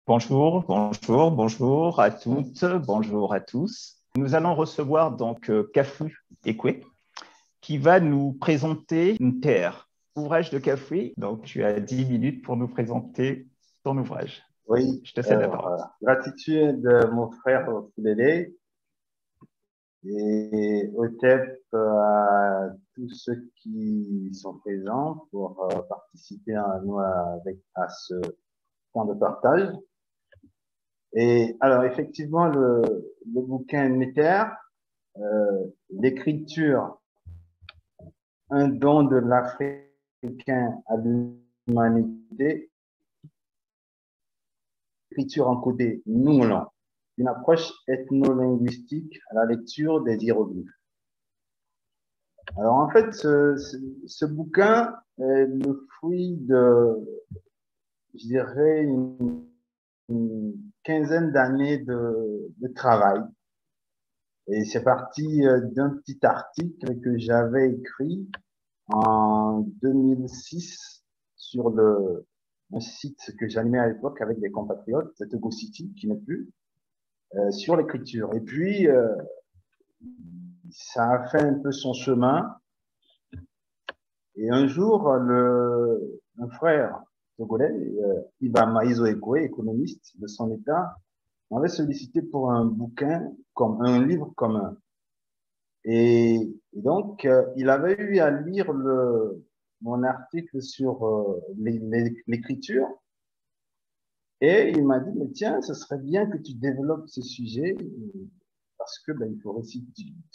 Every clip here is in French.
Bonjour, bonjour, bonjour à toutes, bonjour à tous. Nous allons recevoir donc Kafou Ekwe qui va nous présenter une terre, ouvrage de Kafou. Donc tu as 10 minutes pour nous présenter ton ouvrage. Oui, Je te cède la parole. gratitude mon frère Fulele et OTEP à tous ceux qui sont présents pour participer à ce temps de partage. Et alors effectivement, le bouquin Néter, l'écriture, un don de l'Africain à l'humanité, écriture encodée, Noumlan, une approche ethno-linguistique à la lecture des hiéroglyphes. Alors en fait, ce bouquin est le fruit de, je dirais, une quinzaine d'années de travail. Et c'est parti d'un petit article que j'avais écrit en 2006 sur un site que j'animais à l'époque avec des compatriotes, c'était GoCity, qui n'est plus, sur l'écriture. Et puis, ça a fait un peu son chemin. Et un jour, un frère togolais, Iba Maizo Ekwe, économiste de son état, m'avait sollicité pour un bouquin, comme un livre commun. Et donc, il avait eu à lire mon article sur l'écriture. Et il m'a dit, mais tiens, ce serait bien que tu développes ce sujet parce que il faut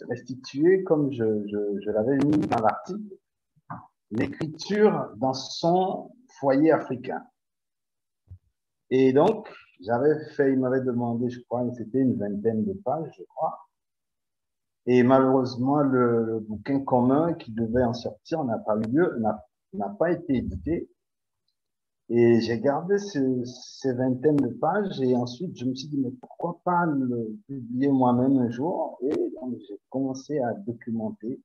restituer, comme je l'avais mis dans l'article, l'écriture dans son foyer africain. Et donc, il m'avait demandé, je crois, c'était une vingtaine de pages, je crois. Et malheureusement, le bouquin commun qui devait en sortir n'a pas eu lieu, n'a pas été édité. Et j'ai gardé ces vingtaines de pages et ensuite je me suis dit, mais pourquoi pas le publier moi-même un jour? Et donc j'ai commencé à documenter,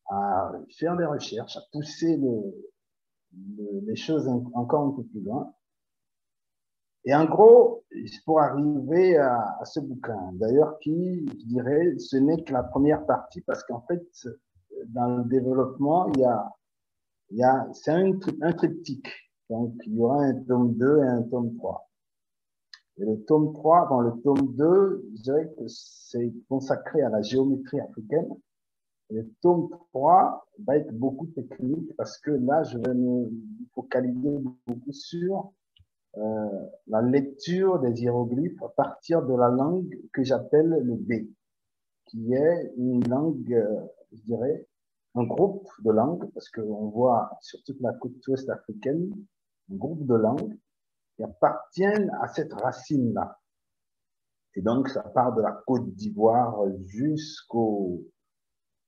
à faire des recherches, à pousser les choses encore un peu plus loin. Et en gros, pour arriver à ce bouquin, d'ailleurs, qui, je dirais, ce n'est que la première partie, parce qu'en fait, dans le développement, c'est un triptyque. Donc, il y aura un tome 2 et un tome 3. Et le tome 3, dans le tome 2, je dirais que c'est consacré à la géométrie africaine. Et le tome 3 va être beaucoup technique parce que là, je vais me focaliser beaucoup sur la lecture des hiéroglyphes à partir de la langue que j'appelle le B, qui est une langue, je dirais, un groupe de langues, parce qu'on voit sur toute la côte ouest africaine un groupe de langues qui appartiennent à cette racine-là. Et donc, ça part de la Côte d'Ivoire jusqu'au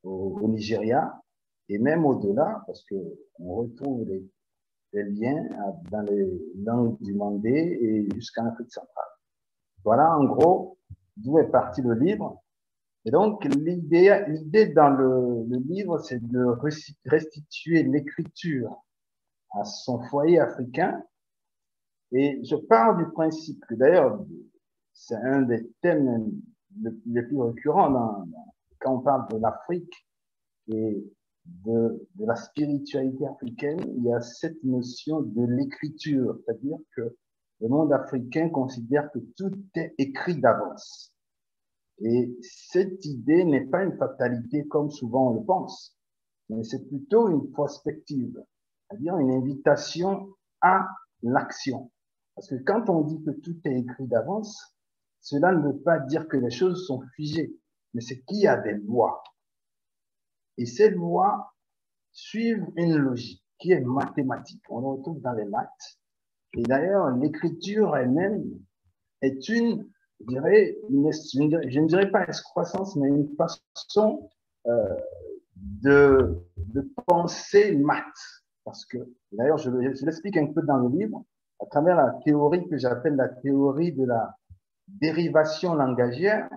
Nigeria, et même au-delà, parce qu'on retrouve les liens dans les langues du Mandé et jusqu'en Afrique centrale. Voilà, en gros, d'où est parti le livre. Et donc, l'idée dans le livre, c'est de restituer l'écriture à son foyer africain. Et je pars du principe que, d'ailleurs, c'est un des thèmes les plus récurrents quand on parle de l'Afrique et de la spiritualité africaine, il y a cette notion de l'écriture, c'est-à-dire que le monde africain considère que tout est écrit d'avance. Et cette idée n'est pas une fatalité comme souvent on le pense, mais c'est plutôt une prospective, c'est-à-dire une invitation à l'action. Parce que quand on dit que tout est écrit d'avance, cela ne veut pas dire que les choses sont figées, mais c'est qu'il y a des lois. Et ces lois suivent une logique qui est mathématique. On le retrouve dans les maths. Et d'ailleurs, l'écriture elle-même est je ne dirais pas excroissance, mais une façon de penser maths. Parce que, d'ailleurs, je l'explique un peu dans le livre, à travers la théorie que j'appelle la théorie de la dérivation langagière,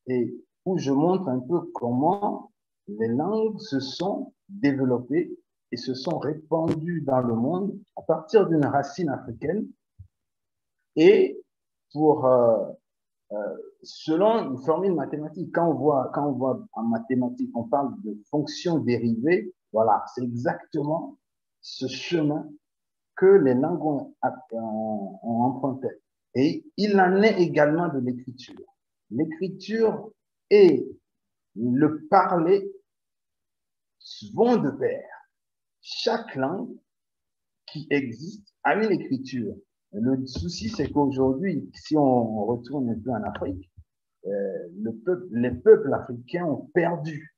et où je montre un peu comment les langues se sont développées et se sont répandues dans le monde à partir d'une racine africaine et pour selon une formule mathématique. Quand on voit en mathématiques, on parle de fonctions dérivées, voilà, c'est exactement ce chemin que les langues ont emprunté. Et il en est également de l'écriture. L'écriture et le parler vont de pair. Chaque langue qui existe a une écriture. Le souci, c'est qu'aujourd'hui, si on retourne un peu en Afrique, les peuples africains ont perdu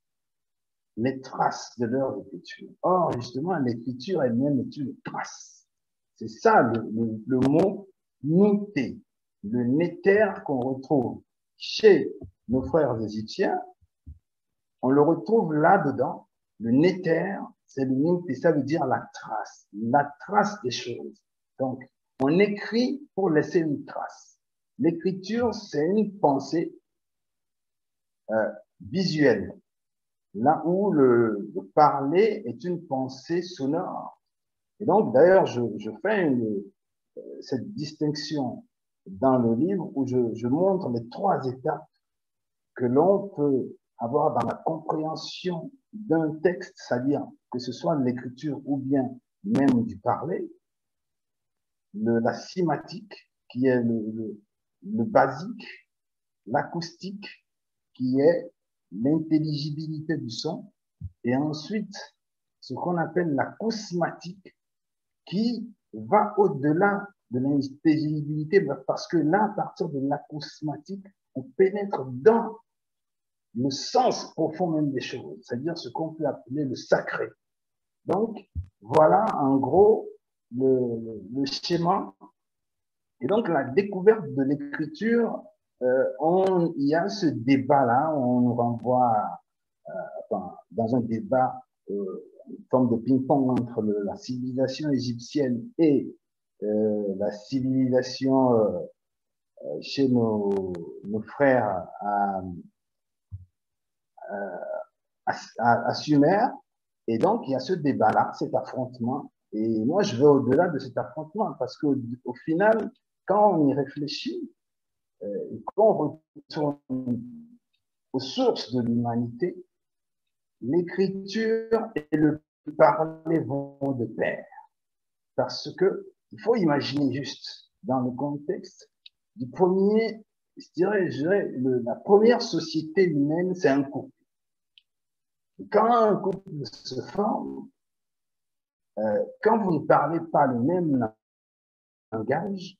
les traces de leur écriture. Or, justement, l'écriture elle-même est une trace. C'est ça le mot nouté, le néter qu'on retrouve chez nos frères égyptiens. On le retrouve là-dedans. Le néter, c'est le nouté, ça veut dire la trace des choses. Donc, on écrit pour laisser une trace. L'écriture, c'est une pensée visuelle, là où le parler est une pensée sonore. Et donc, d'ailleurs, je fais cette distinction dans le livre où je montre les 3 étapes que l'on peut avoir dans la compréhension d'un texte, c'est-à-dire que ce soit l'écriture ou bien même du parler, la cinématique, qui est le basique, l'acoustique, qui est l'intelligibilité du son, et ensuite ce qu'on appelle la cosmatique, qui va au-delà de l'intelligibilité, parce que là, à partir de la cosmatique, on pénètre dans le sens profond même des choses, c'est-à-dire ce qu'on peut appeler le sacré. Donc, voilà en gros le schéma. Et donc, la découverte de l'écriture, il y a ce débat-là, on nous renvoie dans un débat, une forme de ping-pong entre la civilisation égyptienne et la civilisation chez nos frères à Sumer. Et donc, il y a ce débat-là, cet affrontement. Et moi, je vais au-delà de cet affrontement parce qu'au final, quand on y réfléchit, quand on retourne aux sources de l'humanité, l'écriture et le parler vont de pair. Parce que il faut imaginer juste dans le contexte du premier, je dirais la première société humaine, c'est un couple. Et quand un couple se forme, quand vous ne parlez pas le même langage,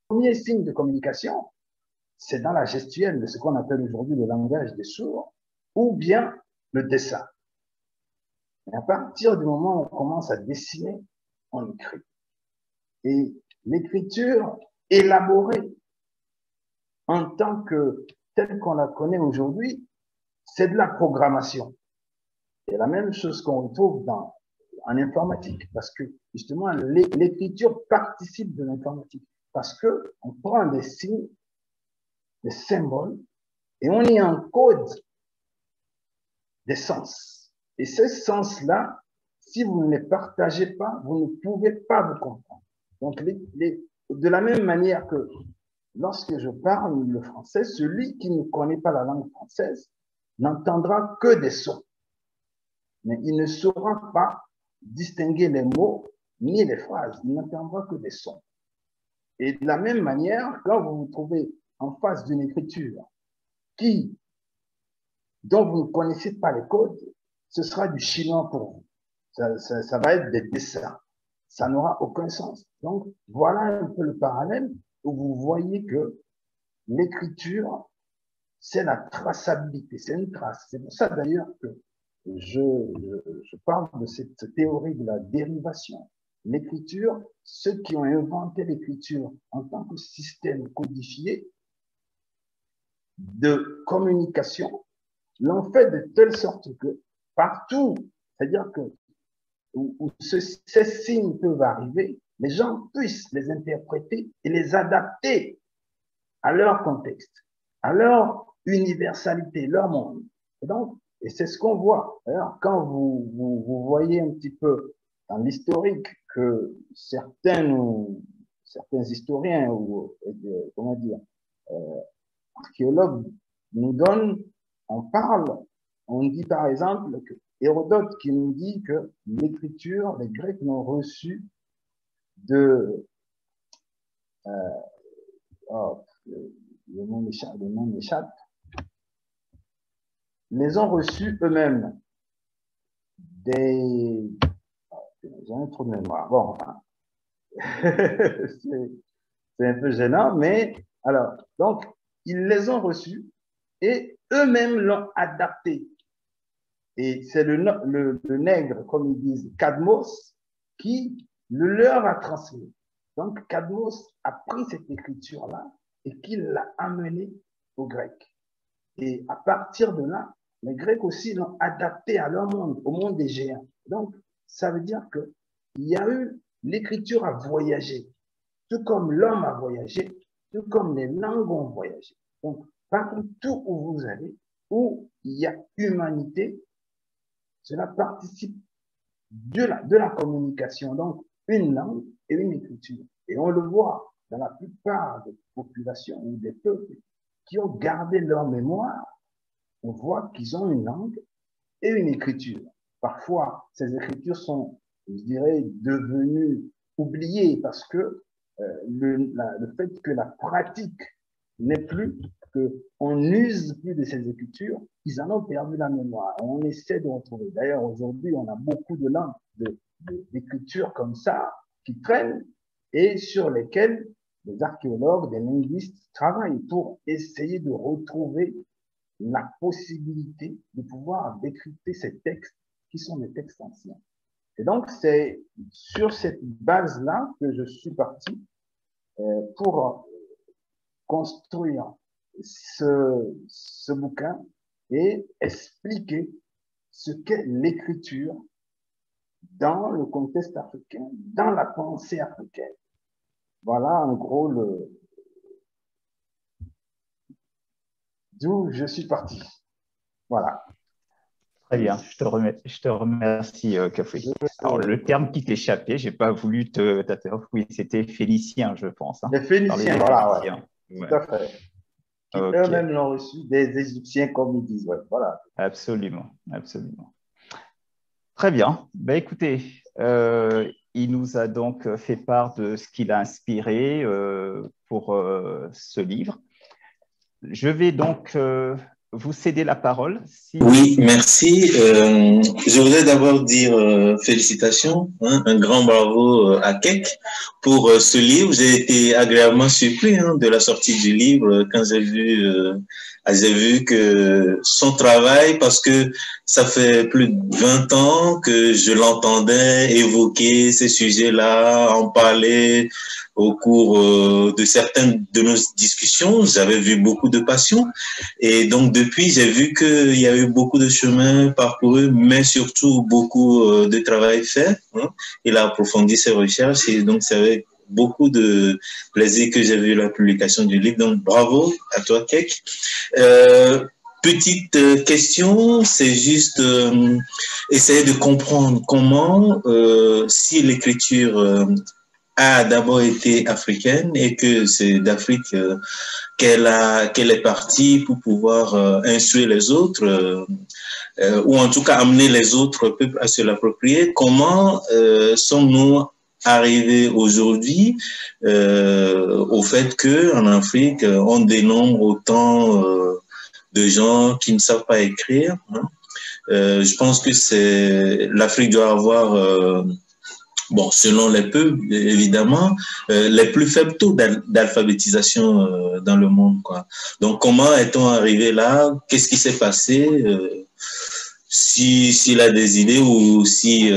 le premier signe de communication, c'est dans la gestuelle de ce qu'on appelle aujourd'hui le langage des sourds, ou bien le dessin. Et à partir du moment où on commence à dessiner, on écrit. Et l'écriture élaborée en tant que telle qu'on la connaît aujourd'hui, c'est de la programmation. C'est la même chose qu'on retrouve en informatique, parce que justement, l'écriture participe de l'informatique, parce qu'on prend des signes, des symboles, et on y encode des sens. Et ces sens-là, si vous ne les partagez pas, vous ne pouvez pas vous comprendre. Donc, de la même manière que lorsque je parle le français, celui qui ne connaît pas la langue française n'entendra que des sons. Mais il ne saura pas distinguer les mots ni les phrases. Il n'entendra que des sons. Et de la même manière, quand vous vous trouvez en face d'une écriture dont vous ne connaissez pas les codes, ce sera du chinois pour vous. Ça va être des dessins. Ça n'aura aucun sens. Donc, voilà un peu le parallèle où vous voyez que l'écriture, c'est la traçabilité, c'est une trace. C'est pour ça d'ailleurs que je parle de cette théorie de la dérivation. L'écriture, ceux qui ont inventé l'écriture en tant que système codifié de communication, l'ont fait de telle sorte que partout, c'est-à-dire que où ces signes peuvent arriver, les gens puissent les interpréter et les adapter à leur contexte, à leur universalité, leur monde. Et c'est ce qu'on voit. D'ailleurs, quand vous voyez un petit peu dans l'historique que certains certains historiens ou, comment dire, archéologues nous donnent, on parle, on dit par exemple que Hérodote qui nous dit que l'écriture, les Grecs l'ont reçue de, oh, le nom m'échappe, les ont reçus eux-mêmes des, j'ai un trou de mémoire, bon, enfin, c'est un peu gênant, mais alors, donc, ils les ont reçus et eux-mêmes l'ont adapté. Et c'est le nègre, comme ils disent, Cadmos, qui le leur a transmis. Donc, Cadmos a pris cette écriture-là et qu'il l'a amenée aux Grecs. Et à partir de là, les Grecs aussi l'ont adapté à leur monde, au monde des géants. Donc, ça veut dire qu'il y a eu, l'écriture a voyagé, tout comme l'homme a voyagé, tout comme les langues ont voyagé. Donc, partout où vous allez, où il y a humanité, cela participe de la communication. Donc, une langue et une écriture. Et on le voit dans la plupart des populations ou des peuples qui ont gardé leur mémoire, on voit qu'ils ont une langue et une écriture. Parfois, ces écritures sont, je dirais, devenues oubliées parce que le fait que la pratique n'est plus, qu'on n'use plus de ces écritures, ils en ont perdu la mémoire. On essaie de retrouver. D'ailleurs, aujourd'hui, on a beaucoup de langues, d'écritures comme ça qui traînent et sur lesquelles les archéologues, des linguistes travaillent pour essayer de retrouver la possibilité de pouvoir décrypter ces textes qui sont des textes anciens. Et donc, c'est sur cette base-là que je suis parti pour construire ce bouquin et expliquer ce qu'est l'écriture dans le contexte africain, dans la pensée africaine. Voilà en gros d'où je suis parti. Voilà. Très bien, je te remercie, Café. Alors, le terme qui t'échappait, je n'ai pas voulu t'interrompre. Oui, c'était Phénicien, je pense. Hein. Les Phéniciens, voilà, ouais. Ouais. Tout à fait. Qui eux-mêmes l'ont reçu des Égyptiens, comme ils disent. Ouais, voilà. Absolument, absolument. Très bien. Ben, écoutez, il nous a donc fait part de ce qu'il a inspiré pour ce livre. Je vais donc vous céder la parole. Oui, merci. Je voudrais d'abord dire félicitations, hein, un grand bravo à Keck pour ce livre. J'ai été agréablement surpris de la sortie du livre quand j'ai vu que son travail, parce que ça fait plus de 20 ans que je l'entendais évoquer ces sujets-là, en parler au cours de certaines de nos discussions. J'avais vu beaucoup de passion. Et donc, depuis, j'ai vu qu'il y a eu beaucoup de chemin parcouru, mais surtout beaucoup de travail fait. Hein. Il a approfondi ses recherches et donc, c'est avec beaucoup de plaisir que j'ai vu la publication du livre. Donc, bravo à toi, Keck. Petite question, c'est juste essayer de comprendre comment, si l'écriture a d'abord été africaine et que c'est d'Afrique qu'elle est partie pour pouvoir instruire les autres ou en tout cas amener les autres peuples à se l'approprier. Comment sommes-nous arrivés aujourd'hui au fait qu'en Afrique, on dénombre autant de gens qui ne savent pas écrire, hein? Je pense que l'Afrique doit avoir bon, selon les peuples, évidemment, les plus faibles taux d'alphabétisation dans le monde, quoi. Donc, comment est-on arrivé là? Qu'est-ce qui s'est passé? S'il a des idées ou si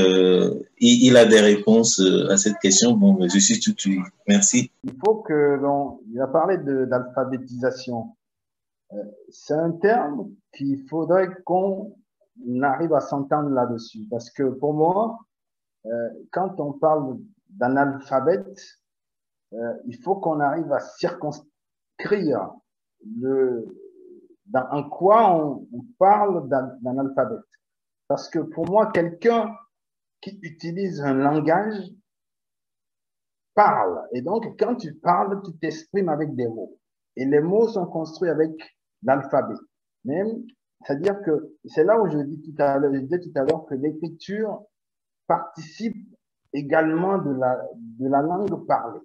il a des réponses à cette question, bon, je suis tout oui. Merci. Il faut que il a parlé d'alphabétisation. C'est un terme qu'il faudrait qu'on arrive à s'entendre là-dessus. Parce que pour moi, quand on parle d'analphabète, il faut qu'on arrive à circonscrire en quoi on parle d'analphabète. Parce que pour moi, quelqu'un qui utilise un langage parles. Et donc, quand tu parles, tu t'exprimes avec des mots. Et les mots sont construits avec l'alphabet. Même, c'est-à-dire que c'est là où je disais tout à l'heure que l'écriture participe également de la langue parlée.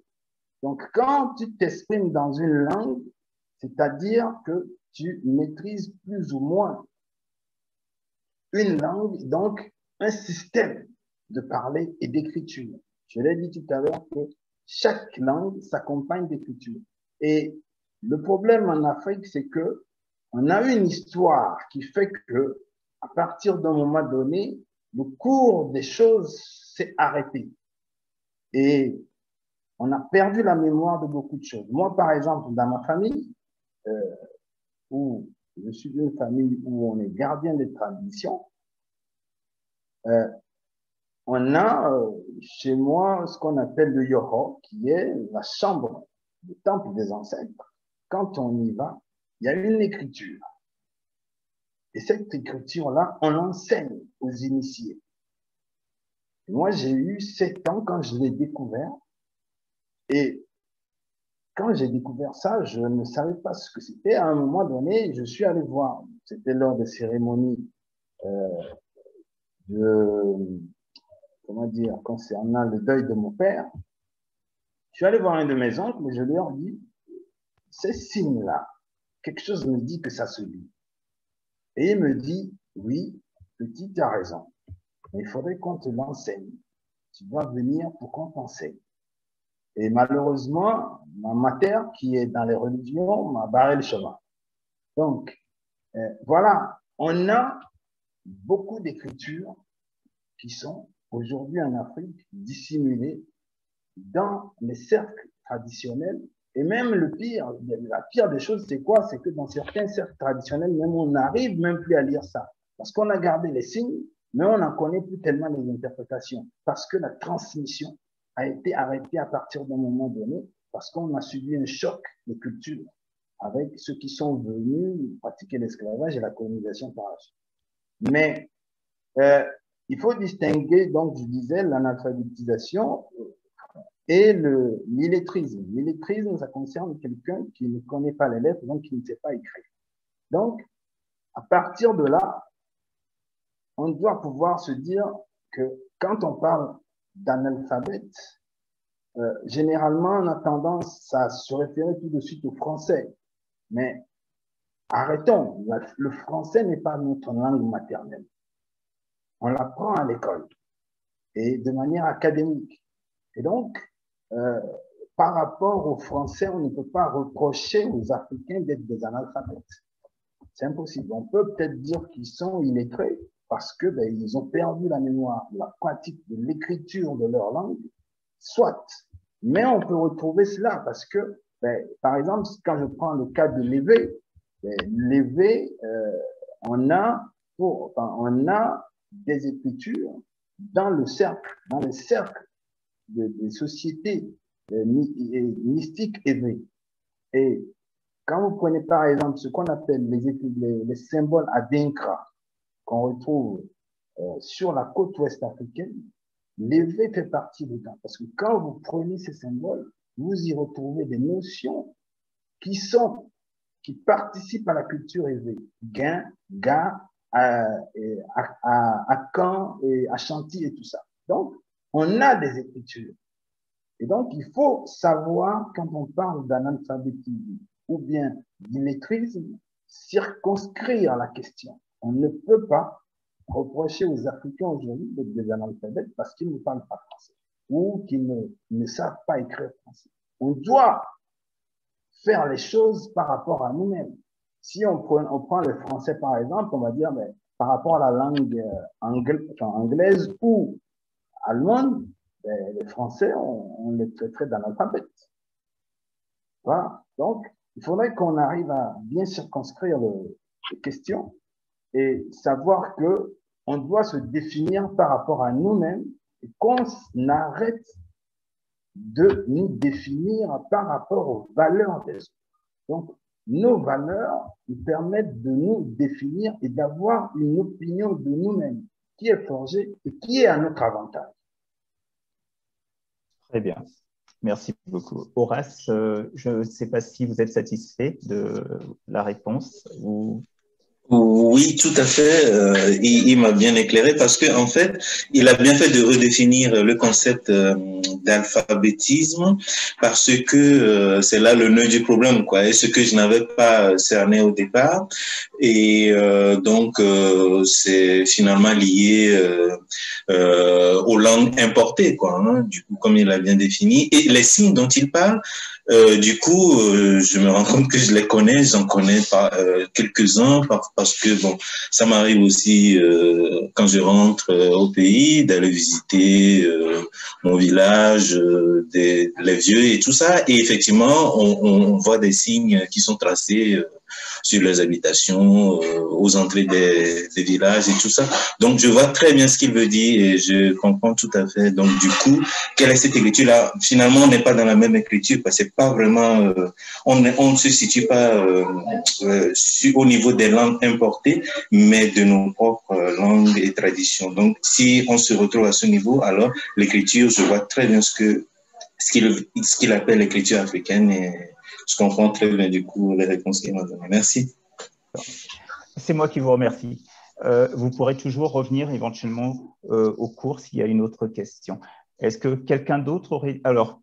Donc, quand tu t'exprimes dans une langue, c'est-à-dire que tu maîtrises plus ou moins une langue, donc un système de parler et d'écriture. Je l'ai dit tout à l'heure que chaque langue s'accompagne d'écriture. Et le problème en Afrique, c'est que on a une histoire qui fait que, à partir d'un moment donné, le cours des choses s'est arrêté. Et on a perdu la mémoire de beaucoup de choses. Moi, par exemple, dans ma famille, où je suis d'une famille où on est gardien des traditions, on a chez moi ce qu'on appelle le Yoho, qui est la chambre du temple des ancêtres. Quand on y va, il y a une écriture. Et cette écriture-là, on l'enseigne aux initiés. Et moi, j'ai eu 7 ans quand je l'ai découvert. Et quand j'ai découvert ça, je ne savais pas ce que c'était. À un moment donné, je suis allé voir. C'était lors des cérémonies comment dire, concernant le deuil de mon père. Je suis allé voir un de mes oncles et je lui ai dit, ces signes-là, quelque chose me dit que ça se lit. Et il me dit, oui, petit, tu as raison, mais il faudrait qu'on te l'enseigne. Tu dois venir pour qu'on t'enseigne. Et malheureusement, ma terre, qui est dans les religions, m'a barré le chemin. Donc, voilà, on a beaucoup d'écritures qui sont aujourd'hui en Afrique dissimulées dans les cercles traditionnels. Et même la pire des choses, c'est quoi? C'est que dans certains cercles traditionnels, même on n'arrive même plus à lire ça. Parce qu'on a gardé les signes, mais on n'en connaît plus tellement les interprétations. Parce que la transmission a été arrêtée à partir d'un moment donné, parce qu'on a subi un choc de culture avec ceux qui sont venus pratiquer l'esclavage et la colonisation par la suite. Mais il faut distinguer, donc je disais, l'analphabétisation et l'illettrisme. L'illettrisme, ça concerne quelqu'un qui ne connaît pas les lettres, donc qui ne sait pas écrire. Donc, à partir de là, on doit pouvoir se dire que quand on parle d'analphabète, généralement, on a tendance à se référer tout de suite au français. Mais arrêtons, le français n'est pas notre langue maternelle. On l'apprend à l'école et de manière académique. Et donc, par rapport aux Français, on ne peut pas reprocher aux Africains d'être des analphabètes. C'est impossible. On peut peut-être dire qu'ils sont illettrés parce que ils ont perdu la mémoire, la pratique de l'écriture de leur langue, soit. Mais on peut retrouver cela parce que, par exemple, quand je prends le cas de l'évé, l'évé, on a des écritures dans le cercle, dans les cercles des sociétés mystiques éveillées. Et quand vous prenez par exemple ce qu'on appelle les symboles Adinkra qu'on retrouve sur la côte ouest africaine, l'éveil fait partie dedans. Parce que quand vous prenez ces symboles, vous y retrouvez des notions qui participent à la culture éveillée. Gain, Ga, Akan et Ashanti et tout ça. Donc, on a des écritures. Et donc, il faut savoir, quand on parle d'analphabétisme ou bien d'illettrisme, circonscrire la question. On ne peut pas reprocher aux Africains aujourd'hui d'être des analphabètes parce qu'ils ne parlent pas français ou qu'ils ne savent pas écrire français. On doit faire les choses par rapport à nous-mêmes. Si on prend le français, par exemple, on va dire, par rapport à la langue anglaise ou allemande, les Français, on les traiterait d'analphabètes. Voilà. Donc, il faudrait qu'on arrive à bien circonscrire les questions et savoir que on doit se définir par rapport à nous-mêmes et qu'on arrête de nous définir par rapport aux valeurs des autres. Donc, nos valeurs nous permettent de nous définir et d'avoir une opinion de nous-mêmes qui est forgée et qui est à notre avantage. Très bien. Merci beaucoup. Horace, je ne sais pas si vous êtes satisfait de la réponse ou... Oui, tout à fait. Il m'a bien éclairé parce que en fait, il a bien fait de redéfinir le concept d'alphabétisme parce que c'est là le nœud du problème, quoi. Et ce que je n'avais pas cerné au départ. Et c'est finalement lié aux langues importées, quoi. Hein, du coup, comme il l'a bien défini. Et les signes dont il parle, je me rends compte que je les connais, j'en connais pas quelques-uns parce que bon, ça m'arrive aussi quand je rentre au pays d'aller visiter mon village, les vieux et tout ça. Et effectivement, on voit des signes qui sont tracés sur les habitations, aux entrées des villages et tout ça. Donc, je vois très bien ce qu'il veut dire et je comprends tout à fait. Donc, du coup, quelle est cette écriture-là? Finalement, on n'est pas dans la même écriture parce que c'est pas vraiment, on ne se situe pas au niveau des langues importées, mais de nos propres langues et traditions. Donc, si on se retrouve à ce niveau, alors l'écriture, je vois très bien ce qu'il appelle l'écriture africaine et je comprends très bien du coup les réponses qu'il m'a données. Merci. C'est moi qui vous remercie. Vous pourrez toujours revenir éventuellement au cours s'il y a une autre question. Est-ce que quelqu'un d'autre aurait... Alors,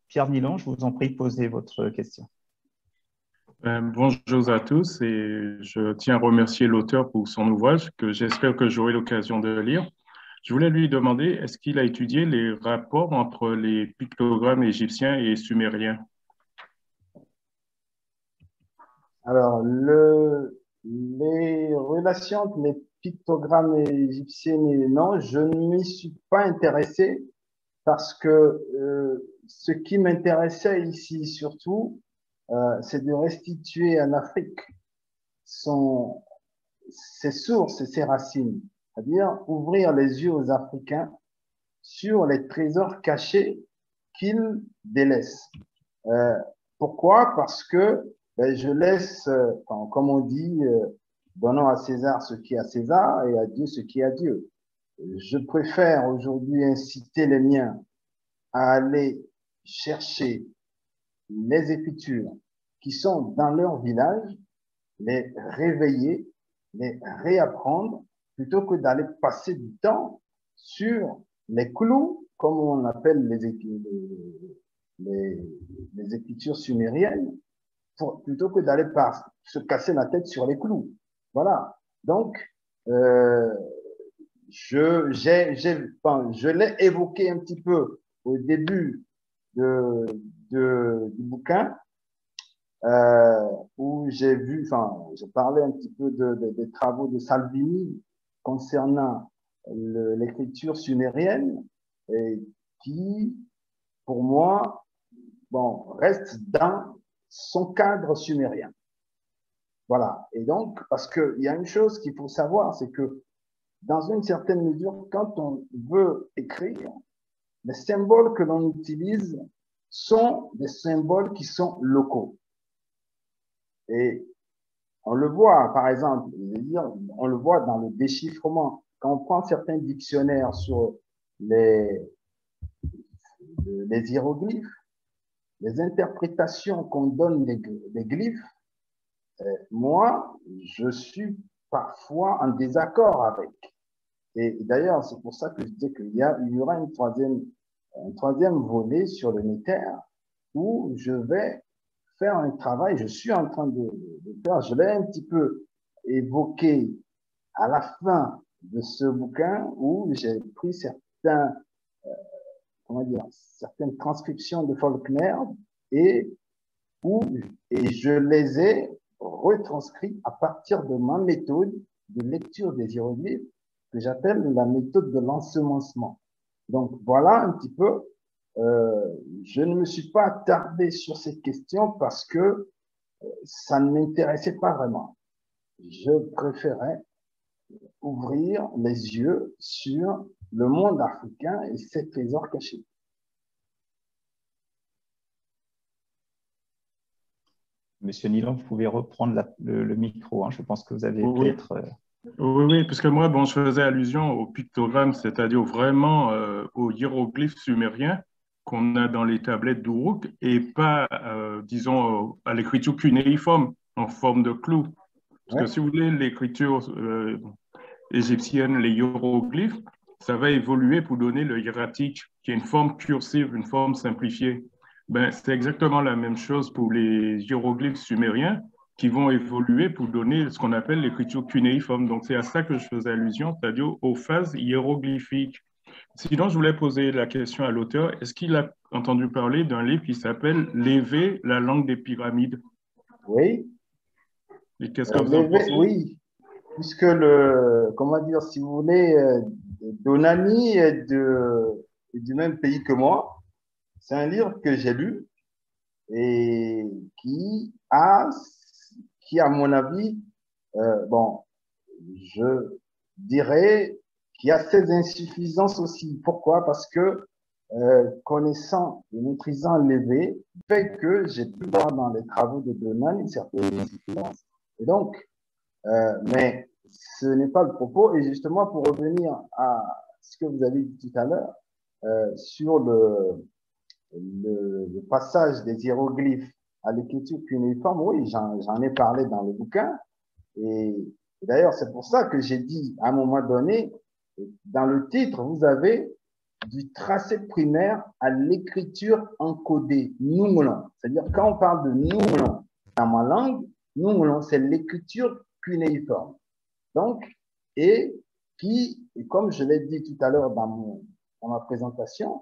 Pierre Nilan, je vous en prie, posez votre question. Bonjour à tous et je tiens à remercier l'auteur pour son ouvrage que j'espère que j'aurai l'occasion de lire. Je voulais lui demander, est-ce qu'il a étudié les rapports entre les pictogrammes égyptiens et sumériens? Alors, les relations entre les pictogrammes égyptiens et non, je ne m'y suis pas intéressé parce que ce qui m'intéressait ici surtout, c'est de restituer en Afrique ses sources et ses racines, c'est-à-dire ouvrir les yeux aux Africains sur les trésors cachés qu'ils délaissent. Pourquoi? Parce que je laisse, comme on dit, donnons à César ce qui est à César et à Dieu ce qui est à Dieu. Je préfère aujourd'hui inciter les miens à aller chercher les Écritures qui sont dans leur village, les réveiller, les réapprendre, plutôt que d'aller passer du temps sur les clous, comme on appelle les écritures sumériennes, plutôt que d'aller se casser la tête sur les clous. Voilà. Donc, je l'ai évoqué un petit peu au début du bouquin, où j'ai parlé un petit peu des travaux de Salvini concernant l'écriture sumérienne et qui, pour moi, reste dans son cadre sumérien. Voilà. Et donc, parce qu'il y a une chose qu'il faut savoir, c'est que dans une certaine mesure, quand on veut écrire, les symboles que l'on utilise sont des symboles qui sont locaux. Et on le voit, par exemple, on le voit dans le déchiffrement. Quand on prend certains dictionnaires sur les hiéroglyphes, les interprétations qu'on donne des glyphes, moi, je suis parfois en désaccord avec. Et d'ailleurs, c'est pour ça que je dis qu'il y aura un troisième volet sur le Néther où je vais faire un travail, je suis en train de faire, je l'ai un petit peu évoqué à la fin de ce bouquin où j'ai pris certaines transcriptions de Faulkner et je les ai retranscrits à partir de ma méthode de lecture des hiéroglyphes que j'appelle la méthode de l'ensemencement. Donc voilà un petit peu, je ne me suis pas attardé sur cette question parce que ça ne m'intéressait pas vraiment. Je préférais ouvrir les yeux sur le monde africain et ses trésors cachés. Monsieur Nilan, vous pouvez reprendre le micro. Hein. Je pense que vous avez peut-être... Oui, parce que moi, je faisais allusion au pictogramme, c'est-à-dire vraiment aux hiéroglyphes sumériens. qu'on a dans les tablettes d'Uruk et pas, disons, à l'écriture cunéiforme, en forme de clou. Parce que Ouais. si vous voulez, l'écriture égyptienne, les hiéroglyphes, ça va évoluer pour donner le hiératique, qui est une forme cursive, une forme simplifiée. Ben, c'est exactement la même chose pour les hiéroglyphes sumériens qui vont évoluer pour donner ce qu'on appelle l'écriture cunéiforme. Donc, c'est à ça que je faisais allusion, c'est-à-dire aux phases hiéroglyphiques. Sinon, je voulais poser la question à l'auteur. Est-ce qu'il a entendu parler d'un livre qui s'appelle Lévé, la langue des pyramides? Oui. Et qu'est-ce que vous en pensez? Oui, puisque comment dire, si vous voulez, Donani est du même pays que moi. C'est un livre que j'ai lu et qui, à mon avis, bon, je dirais qu'il y a ses insuffisances aussi. Pourquoi? Parce que connaissant et maîtrisant l'évé, fait que j'ai pu voir dans les travaux de Donald une certaine insuffisances. Et donc, mais ce n'est pas le propos. Et justement, pour revenir à ce que vous avez dit tout à l'heure, sur le passage des hiéroglyphes à l'écriture cunéiforme, oui, j'en ai parlé dans le bouquin. Et d'ailleurs, c'est pour ça que j'ai dit à un moment donné, dans le titre, vous avez du tracé primaire à l'écriture encodée, Noumlon. C'est-à-dire, quand on parle de Noumlon dans ma langue, Noumlon, c'est l'écriture cunéiforme. Donc, et comme je l'ai dit tout à l'heure dans ma présentation,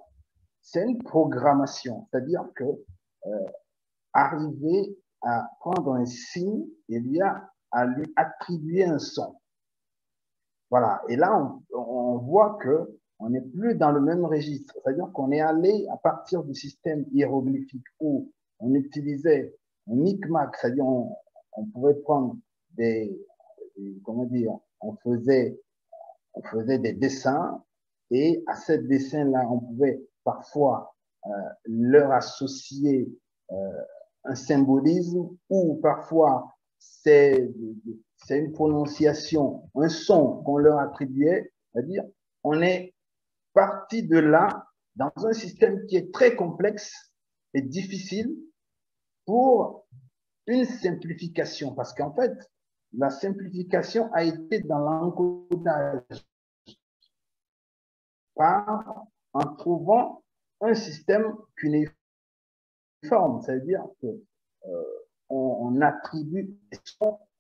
c'est une programmation. C'est-à-dire que arriver à prendre un signe, il y a à lui attribuer un son. Voilà. Et là, on voit que on n'est plus dans le même registre. C'est-à-dire qu'on est allé à partir du système hiéroglyphique où on utilisait un micmac, c'est-à-dire on pouvait prendre comment dire, on faisait des dessins et à ces dessins-là, on pouvait parfois leur associer un symbolisme ou parfois c'est une prononciation, un son qu'on leur attribuait, c'est-à-dire on est parti de là dans un système qui est très complexe et difficile pour une simplification, parce qu'en fait, la simplification a été dans l'encodage en trouvant un système cunéiforme, c'est-à-dire que on attribue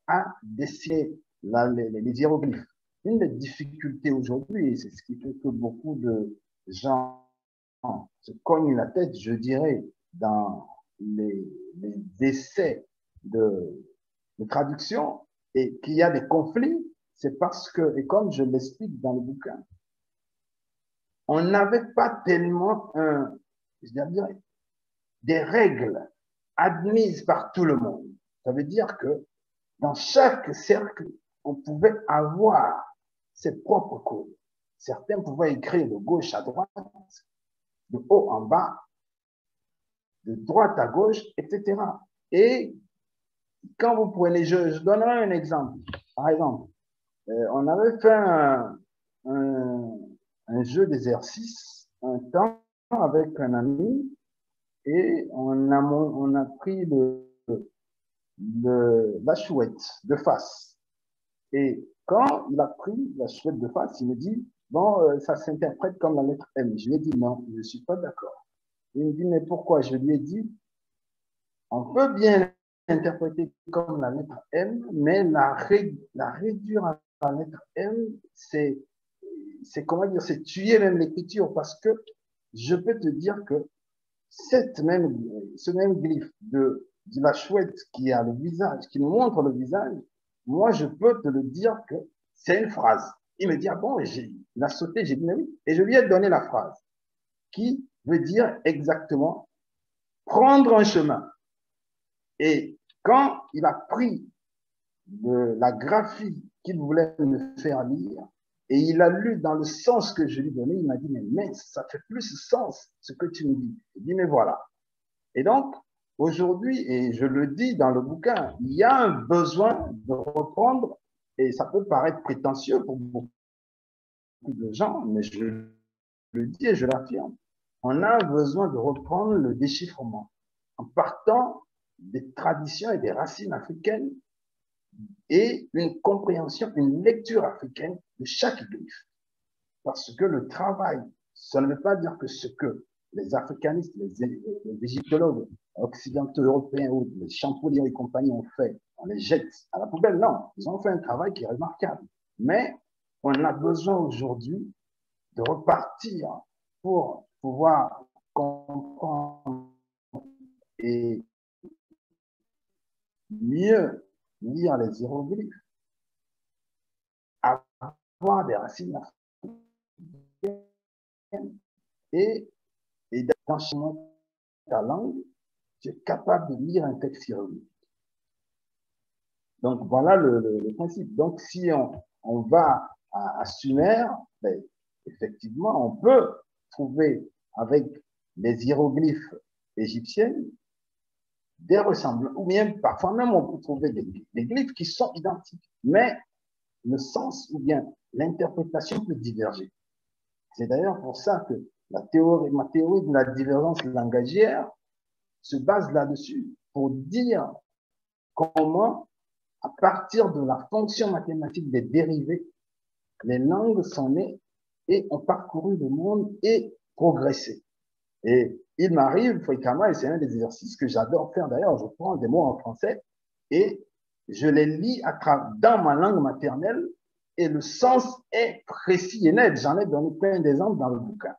à dessiner les hiéroglyphes. Une des difficultés aujourd'hui, et c'est ce qui fait que beaucoup de gens se cognent la tête, je dirais, dans les essais de traduction et qu'il y a des conflits, c'est parce que, et comme je l'explique dans le bouquin, on n'avait pas tellement je dire, des règles admises par tout le monde. Ça veut dire que dans chaque cercle, on pouvait avoir ses propres codes. Certains pouvaient écrire de gauche à droite, de haut en bas, de droite à gauche, etc. Et quand vous prenez, je donnerai un exemple. Par exemple, on avait fait un jeu d'exercice un temps avec un ami et on a pris la chouette de face. Et quand il a pris la chouette de face, il me dit, bon, ça s'interprète comme la lettre M. Je lui ai dit, non, je ne suis pas d'accord. Il me dit, mais pourquoi? Je lui ai dit, on peut bien l'interpréter comme la lettre M, mais la réduire à la lettre M, c'est comment dire, c'est tuer même l'écriture, parce que je peux te dire que ce même glyphe de la chouette qui a le visage, qui nous montre le visage, moi, je peux te le dire que c'est une phrase. Il me dit, ah bon, il a sauté, j'ai dit, mais oui. Et je lui ai donné la phrase qui veut dire exactement prendre un chemin. Et quand il a pris la graphie qu'il voulait me faire lire, et il a lu dans le sens que je lui donnais, il m'a dit, mais ça fait plus sens ce que tu me dis. Il dit, mais voilà. Et donc, aujourd'hui, et je le dis dans le bouquin, il y a un besoin de reprendre, et ça peut paraître prétentieux pour beaucoup de gens, mais je le dis et je l'affirme. on a besoin de reprendre le déchiffrement en partant des traditions et des racines africaines et une compréhension, une lecture africaine de chaque glyphe. Parce que le travail, ça ne veut pas dire que ce que les africanistes, les égyptologues occidentaux européens ou les Champollion et compagnie ont fait, on les jette à la poubelle. Non, ils ont fait un travail qui est remarquable. Mais on a besoin aujourd'hui de repartir pour pouvoir comprendre et mieux lire les hiéroglyphes, avoir des racines africaines et d'enchaînement de ta langue, tu es capable de lire un texte hiéroglyphique. Donc, voilà le principe. Donc, si on va à Sumer, ben, effectivement, on peut trouver avec les hiéroglyphes égyptiens des ressemblances, ou bien parfois même on peut trouver des glyphes qui sont identiques, mais le sens ou bien l'interprétation peut diverger. C'est d'ailleurs pour ça que ma théorie de la divergence langagière se base là-dessus pour dire comment, à partir de la fonction mathématique des dérivés, les langues sont nées et ont parcouru le monde et progressé. Et il m'arrive fréquemment, et c'est un des exercices que j'adore faire d'ailleurs, je prends des mots en français et je les lis dans ma langue maternelle et le sens est précis et net. J'en ai donné plein d'exemples dans le bouquin.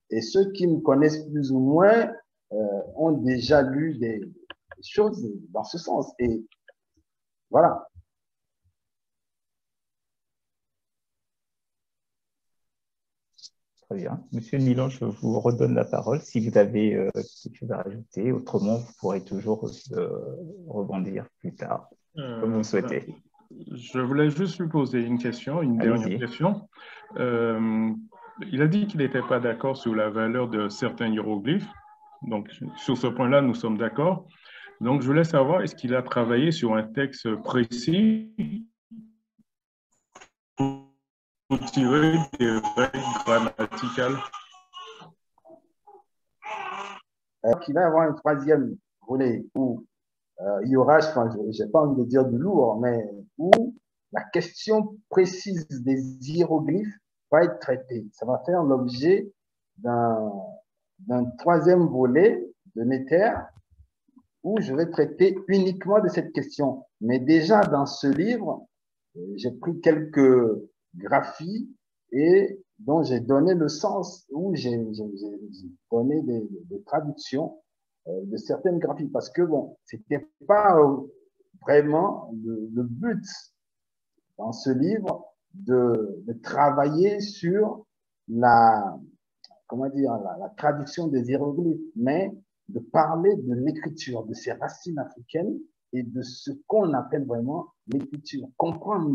Et ceux qui me connaissent plus ou moins ont déjà lu des choses dans ce sens. Et voilà. Très bien. Monsieur Milan, je vous redonne la parole si vous avez quelque chose à rajouter. Autrement, vous pourrez toujours rebondir plus tard, comme vous le souhaitez. Je voulais juste lui poser une question, une dernière question. Il a dit qu'il n'était pas d'accord sur la valeur de certains hiéroglyphes. Donc, sur ce point-là, nous sommes d'accord. Donc, je voulais savoir, est-ce qu'il a travaillé sur un texte précis pour tirer des règles grammaticales? Il va y avoir un troisième volet où il y aura, je n'ai pas envie de dire du lourd, mais où la question précise des hiéroglyphes va être traitée. Ça va faire l'objet d'un troisième volet de Néter où je vais traiter uniquement de cette question. Mais déjà dans ce livre, j'ai pris quelques graphies et dont j'ai donné le sens, où j'ai donné des traductions de certaines graphies, parce que bon, c'était pas vraiment le but dans ce livre de travailler sur comment dire, la traduction des hiéroglyphes, mais de parler de l'écriture, de ses racines africaines et de ce qu'on appelle vraiment l'écriture. Comprendre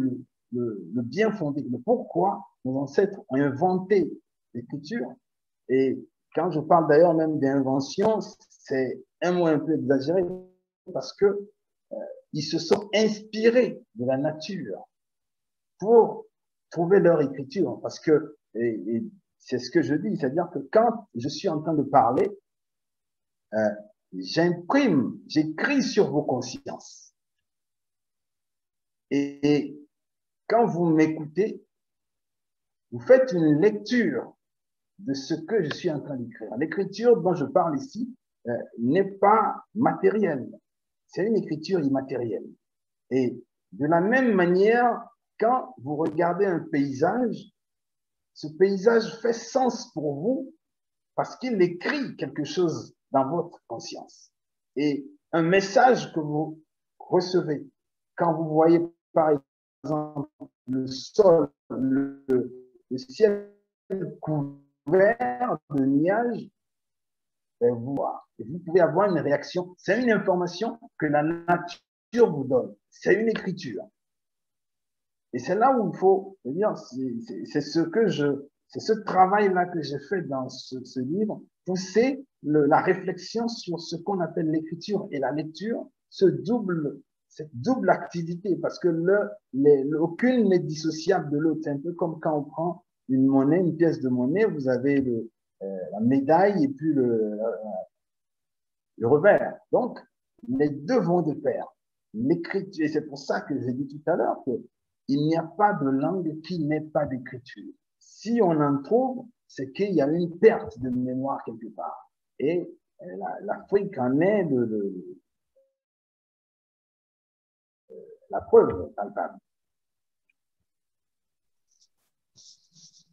le bien fondé, le pourquoi nos ancêtres ont inventé l'écriture. Et quand je parle d'ailleurs même d'invention, c'est un mot un peu exagéré parce que ils se sont inspirés de la nature pour trouver leur écriture. Parce que, et c'est ce que je dis, c'est-à-dire que quand je suis en train de parler, j'écris sur vos consciences. Et quand vous m'écoutez, vous faites une lecture de ce que je suis en train d'écrire. L'écriture dont je parle ici n'est pas matérielle, c'est une écriture immatérielle. Et de la même manière, quand vous regardez un paysage, ce paysage fait sens pour vous parce qu'il écrit quelque chose dans votre conscience. Et un message que vous recevez quand vous voyez par exemple le sol, le ciel couvert de nuages, vous pouvez avoir une réaction. C'est une information que la nature vous donne. C'est une écriture. Et c'est là où il faut dire, c'est ce travail-là que j'ai fait dans ce livre, pousser la réflexion sur ce qu'on appelle l'écriture et la lecture, cette double activité, parce que aucune n'est dissociable de l'autre. C'est un peu comme quand on prend une monnaie, une pièce de monnaie, vous avez la médaille et puis le revers. Donc, les deux vont de pair. L'écriture, et c'est pour ça que j'ai dit tout à l'heure qu'il n'y a pas de langue qui n'ait pas d'écriture. Si on en trouve, c'est qu'il y a une perte de mémoire quelque part. Et l'Afrique en est la preuve palpable.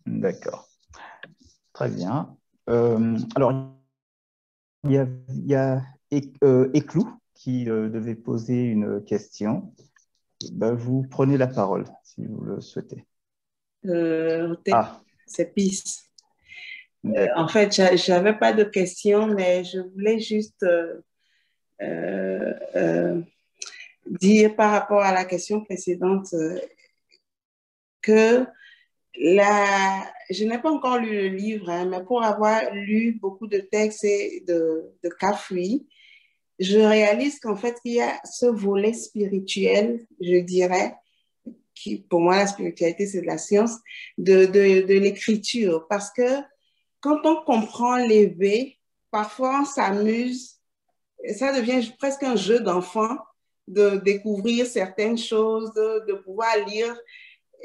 D'accord. Très bien. Alors, il y a Éclou qui devait poser une question. Ben, vous prenez la parole si vous le souhaitez. C'est PIS. En D'accord. fait, je n'avais pas de question, mais je voulais juste dire par rapport à la question précédente que je n'ai pas encore lu le livre, hein, mais pour avoir lu beaucoup de textes de Kafui, je réalise qu'en fait, il y a ce volet spirituel, je dirais, qui, pour moi, la spiritualité, c'est de la science, de l'écriture. Parce que quand on comprend l'éveil, parfois on s'amuse, et ça devient presque un jeu d'enfant de découvrir certaines choses, de pouvoir lire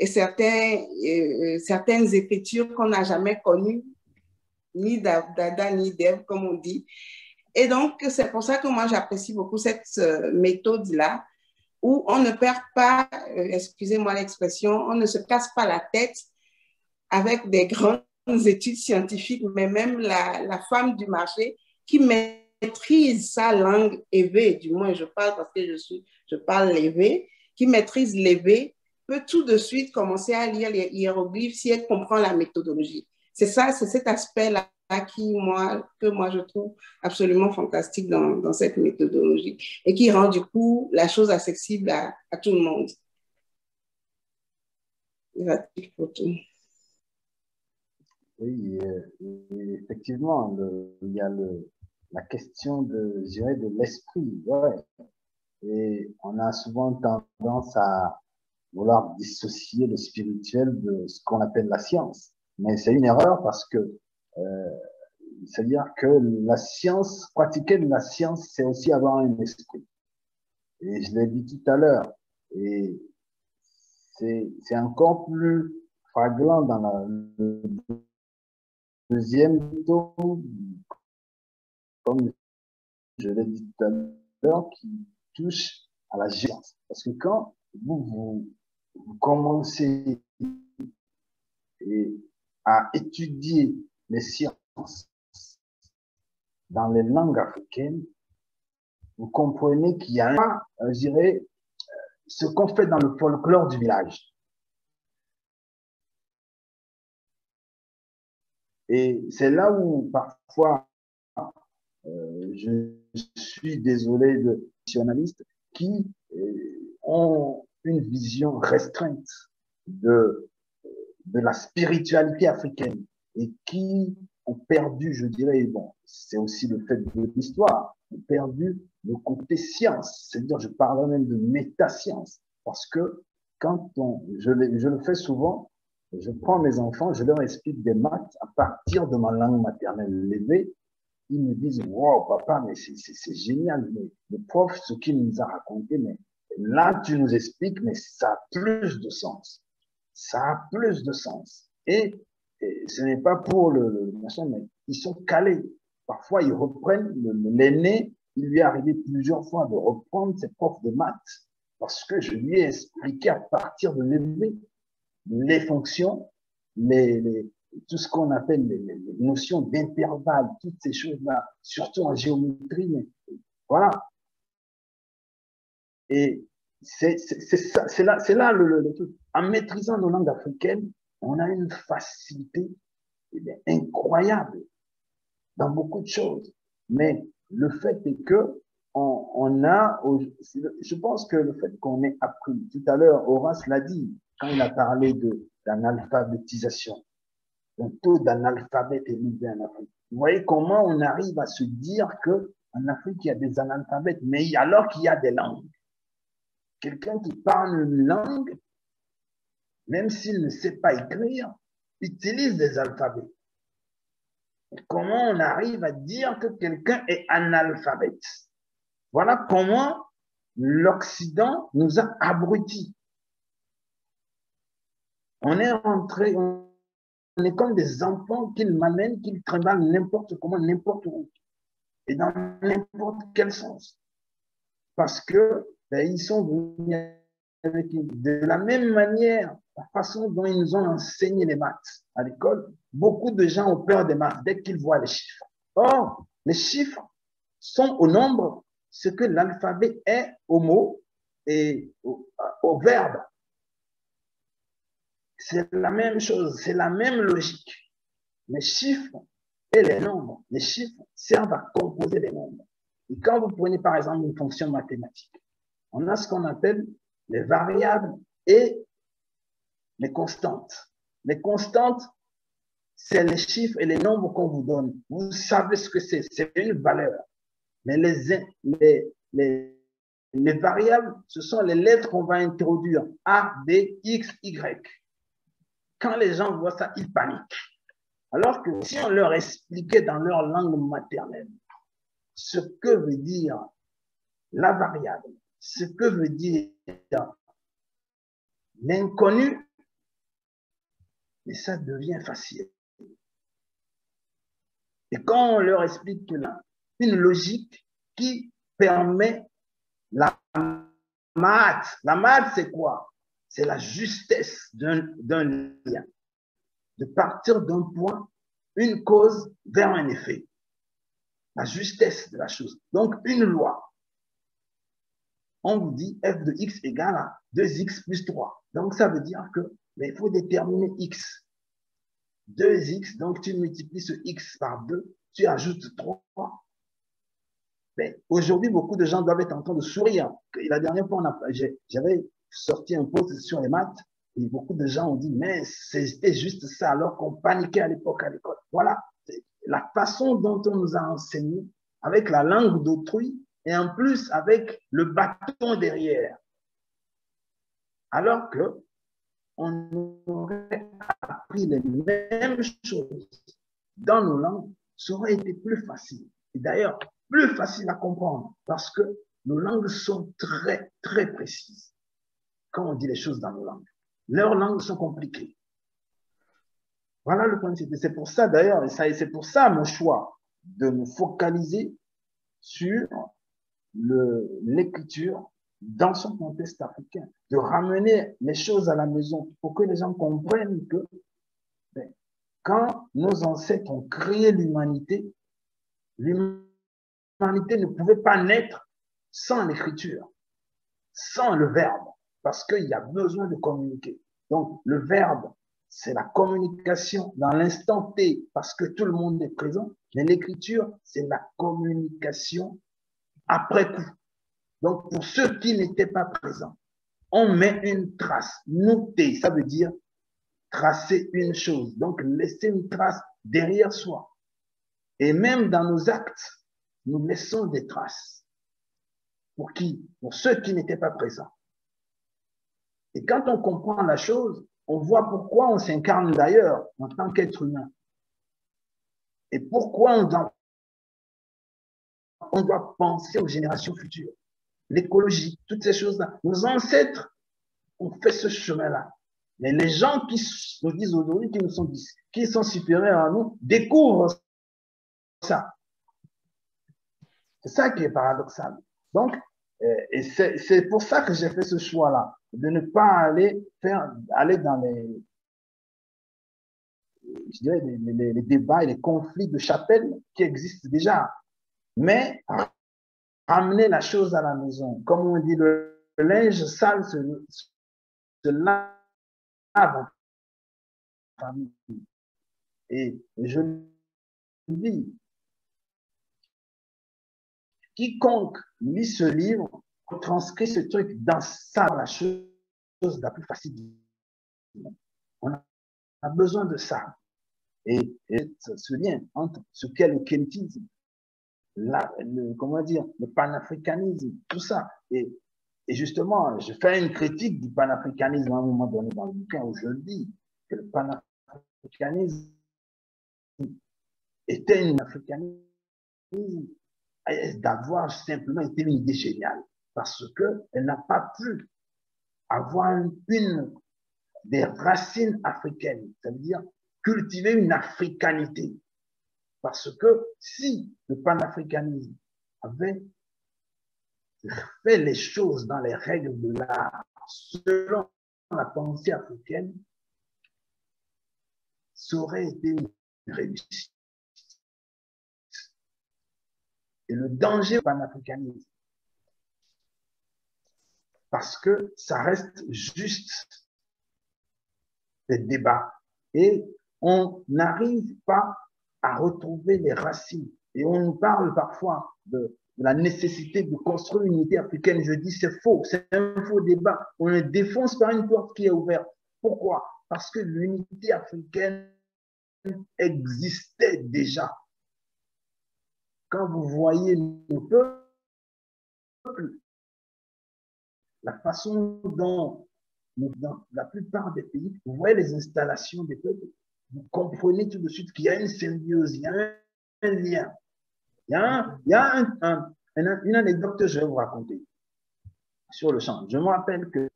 certaines écritures qu'on n'a jamais connues, ni d'Adam ni d'Ève, comme on dit. Et donc, c'est pour ça que moi, j'apprécie beaucoup cette méthode-là, où on ne perd pas, excusez-moi l'expression, on ne se casse pas la tête avec des grandes études scientifiques, mais même la femme du marché qui maîtrise sa langue éveillée, du moins je parle parce que je parle l'éveil, qui maîtrise l'éveil, peut tout de suite commencer à lire les hiéroglyphes si elle comprend la méthodologie. C'est ça, c'est cet aspect-là que moi je trouve absolument fantastique dans cette méthodologie et qui rend du coup la chose accessible à tout le monde. Gratuit pour tout. Oui, et effectivement, il y a la question de l'esprit. Ouais. Et on a souvent tendance à vouloir dissocier le spirituel de ce qu'on appelle la science. Mais c'est une erreur parce que c'est-à-dire que la science, pratiquer de la science, c'est aussi avoir un esprit. Et je l'ai dit tout à l'heure. Et c'est encore plus flagrant dans le deuxième tome, comme je l'ai dit tout à l'heure, qui touche à la science. Parce que quand vous commencez à étudier les sciences dans les langues africaines, vous comprenez qu'il y a je dirais, ce qu'on fait dans le folklore du village. Et c'est là où parfois je suis désolé de nationalistes qui ont une vision restreinte de la spiritualité africaine et qui ont perdu, je dirais, bon, c'est aussi le fait de l'histoire, ont perdu le côté science, c'est-à-dire je parle même de métascience, parce que quand je le fais souvent, je prends mes enfants, je leur explique des maths à partir de ma langue maternelle levée, ils me disent, wow, papa, mais c'est génial, mais le prof, ce qu'il nous a raconté, mais là, tu nous expliques, mais ça a plus de sens. Ça a plus de sens. Et ce n'est pas pour le machin, mais ils sont calés. Parfois, ils reprennent l'aîné, il lui est arrivé plusieurs fois de reprendre ses profs de maths parce que je lui ai expliqué à partir de l'élevé les fonctions, tout ce qu'on appelle les notions d'intervalle, toutes ces choses-là, surtout en géométrie, mais voilà. Et c'est là le truc. En maîtrisant nos langues africaines, on a une facilité incroyable dans beaucoup de choses. Mais le fait est que je pense que le fait qu'on ait appris, tout à l'heure, Horace l'a dit, quand il a parlé d'analphabétisation, un taux d'analphabète élevé en Afrique. Vous voyez comment on arrive à se dire qu'en Afrique, il y a des analphabètes, mais alors qu'il y a des langues. Quelqu'un qui parle une langue, même s'il ne sait pas écrire, utilise des alphabets. Comment on arrive à dire que quelqu'un est analphabète? Voilà comment l'Occident nous a abrutis. On est rentré, on est comme des enfants qu'ils m'amènent, qu'ils trimballent n'importe comment, n'importe où, et dans n'importe quel sens. Parce que ils sont venus avec de la même manière, la façon dont ils nous ont enseigné les maths à l'école. Beaucoup de gens ont peur des maths dès qu'ils voient les chiffres. Or, les chiffres sont au nombre ce que l'alphabet est au mot et au verbe. C'est la même chose, c'est la même logique. Les chiffres et les nombres, les chiffres servent à composer les nombres. Et quand vous prenez par exemple une fonction mathématique, on a ce qu'on appelle les variables et les constantes. Les constantes, c'est les chiffres et les nombres qu'on vous donne. Vous savez ce que c'est une valeur. Mais les variables, ce sont les lettres qu'on va introduire. A, B, X, Y. Quand les gens voient ça, ils paniquent. Alors que si on leur expliquait dans leur langue maternelle ce que veut dire la variable, ce que veut dire l'inconnu, mais ça devient facile. Et quand on leur explique une logique qui permet la maths, c'est quoi? C'est la justesse d'un lien. De partir d'un point, une cause vers un effet. La justesse de la chose. Donc, une loi. On vous dit f de x égale à 2x plus 3. Donc, ça veut dire que il faut déterminer x. 2x, donc tu multiplies ce x par 2, tu ajoutes 3. Aujourd'hui, beaucoup de gens doivent être en train de sourire. Et la dernière fois, j'avais sorti un post sur les maths et beaucoup de gens ont dit, mais c'était juste ça, alors qu'on paniquait à l'époque à l'école. Voilà, la façon dont on nous a enseigné, avec la langue d'autrui et en plus avec le bâton derrière. Alors que on aurait appris les mêmes choses dans nos langues, ça aurait été plus facile. Et d'ailleurs, plus facile à comprendre parce que nos langues sont très, très précises quand on dit les choses dans nos langues. Leurs langues sont compliquées. Voilà le point de vue. C'est pour ça d'ailleurs, et c'est pour ça mon choix de me focaliser sur l'écriture dans son contexte africain, de ramener les choses à la maison pour que les gens comprennent que quand nos ancêtres ont créé l'humanité, l'humanité ne pouvait pas naître sans l'écriture, sans le verbe, parce qu'il y a besoin de communiquer. Donc, le verbe, c'est la communication dans l'instant T, parce que tout le monde est présent, mais l'écriture, c'est la communication après coup. Donc, pour ceux qui n'étaient pas présents, on met une trace, noter, ça veut dire tracer une chose, donc laisser une trace derrière soi. Et même dans nos actes, nous laissons des traces. Pour qui? Pour ceux qui n'étaient pas présents. Et quand on comprend la chose, on voit pourquoi on s'incarne d'ailleurs en tant qu'être humain. Et pourquoi on doit penser aux générations futures. L'écologie, toutes ces choses-là. Nos ancêtres ont fait ce chemin-là. Mais les gens qui nous disent aujourd'hui qui sont supérieurs à nous découvrent ça. C'est ça qui est paradoxal. Donc, et c'est pour ça que j'ai fait ce choix-là, de ne pas aller dans les débats et les conflits de chapelle qui existent déjà, mais ramener la chose à la maison. Comme on dit, le linge sale se lave en famille. Et je dis, quiconque lit ce livre transcrit ce truc dans la chose la plus facile. On a besoin de ça. Et ce lien entre ce qu'est le keltisme, le panafricanisme, tout ça. Et justement, je fais une critique du panafricanisme à un moment donné dans le bouquin où je dis que le panafricanisme était une africanisme, d'avoir simplement été une idée géniale, parce qu'elle n'a pas pu avoir des racines africaines, c'est-à-dire cultiver une africanité. Parce que si le panafricanisme avait fait les choses dans les règles de l'art, selon la pensée africaine, ça aurait été une réussite. Et le danger du panafricanisme, parce que ça reste juste des débats et on n'arrive pas à retrouver les racines. Et on nous parle parfois de la nécessité de construire une unité africaine. Je dis c'est faux, c'est un faux débat. On le défonce par une porte qui est ouverte. Pourquoi? Parce que l'unité africaine existait déjà. Quand vous voyez nos peuples, la façon dont dans la plupart des pays, vous voyez les installations des peuples, vous comprenez tout de suite qu'il y a une symbiose, il y a un lien. Il y a une anecdote que je vais vous raconter sur le champ. Je me rappelle que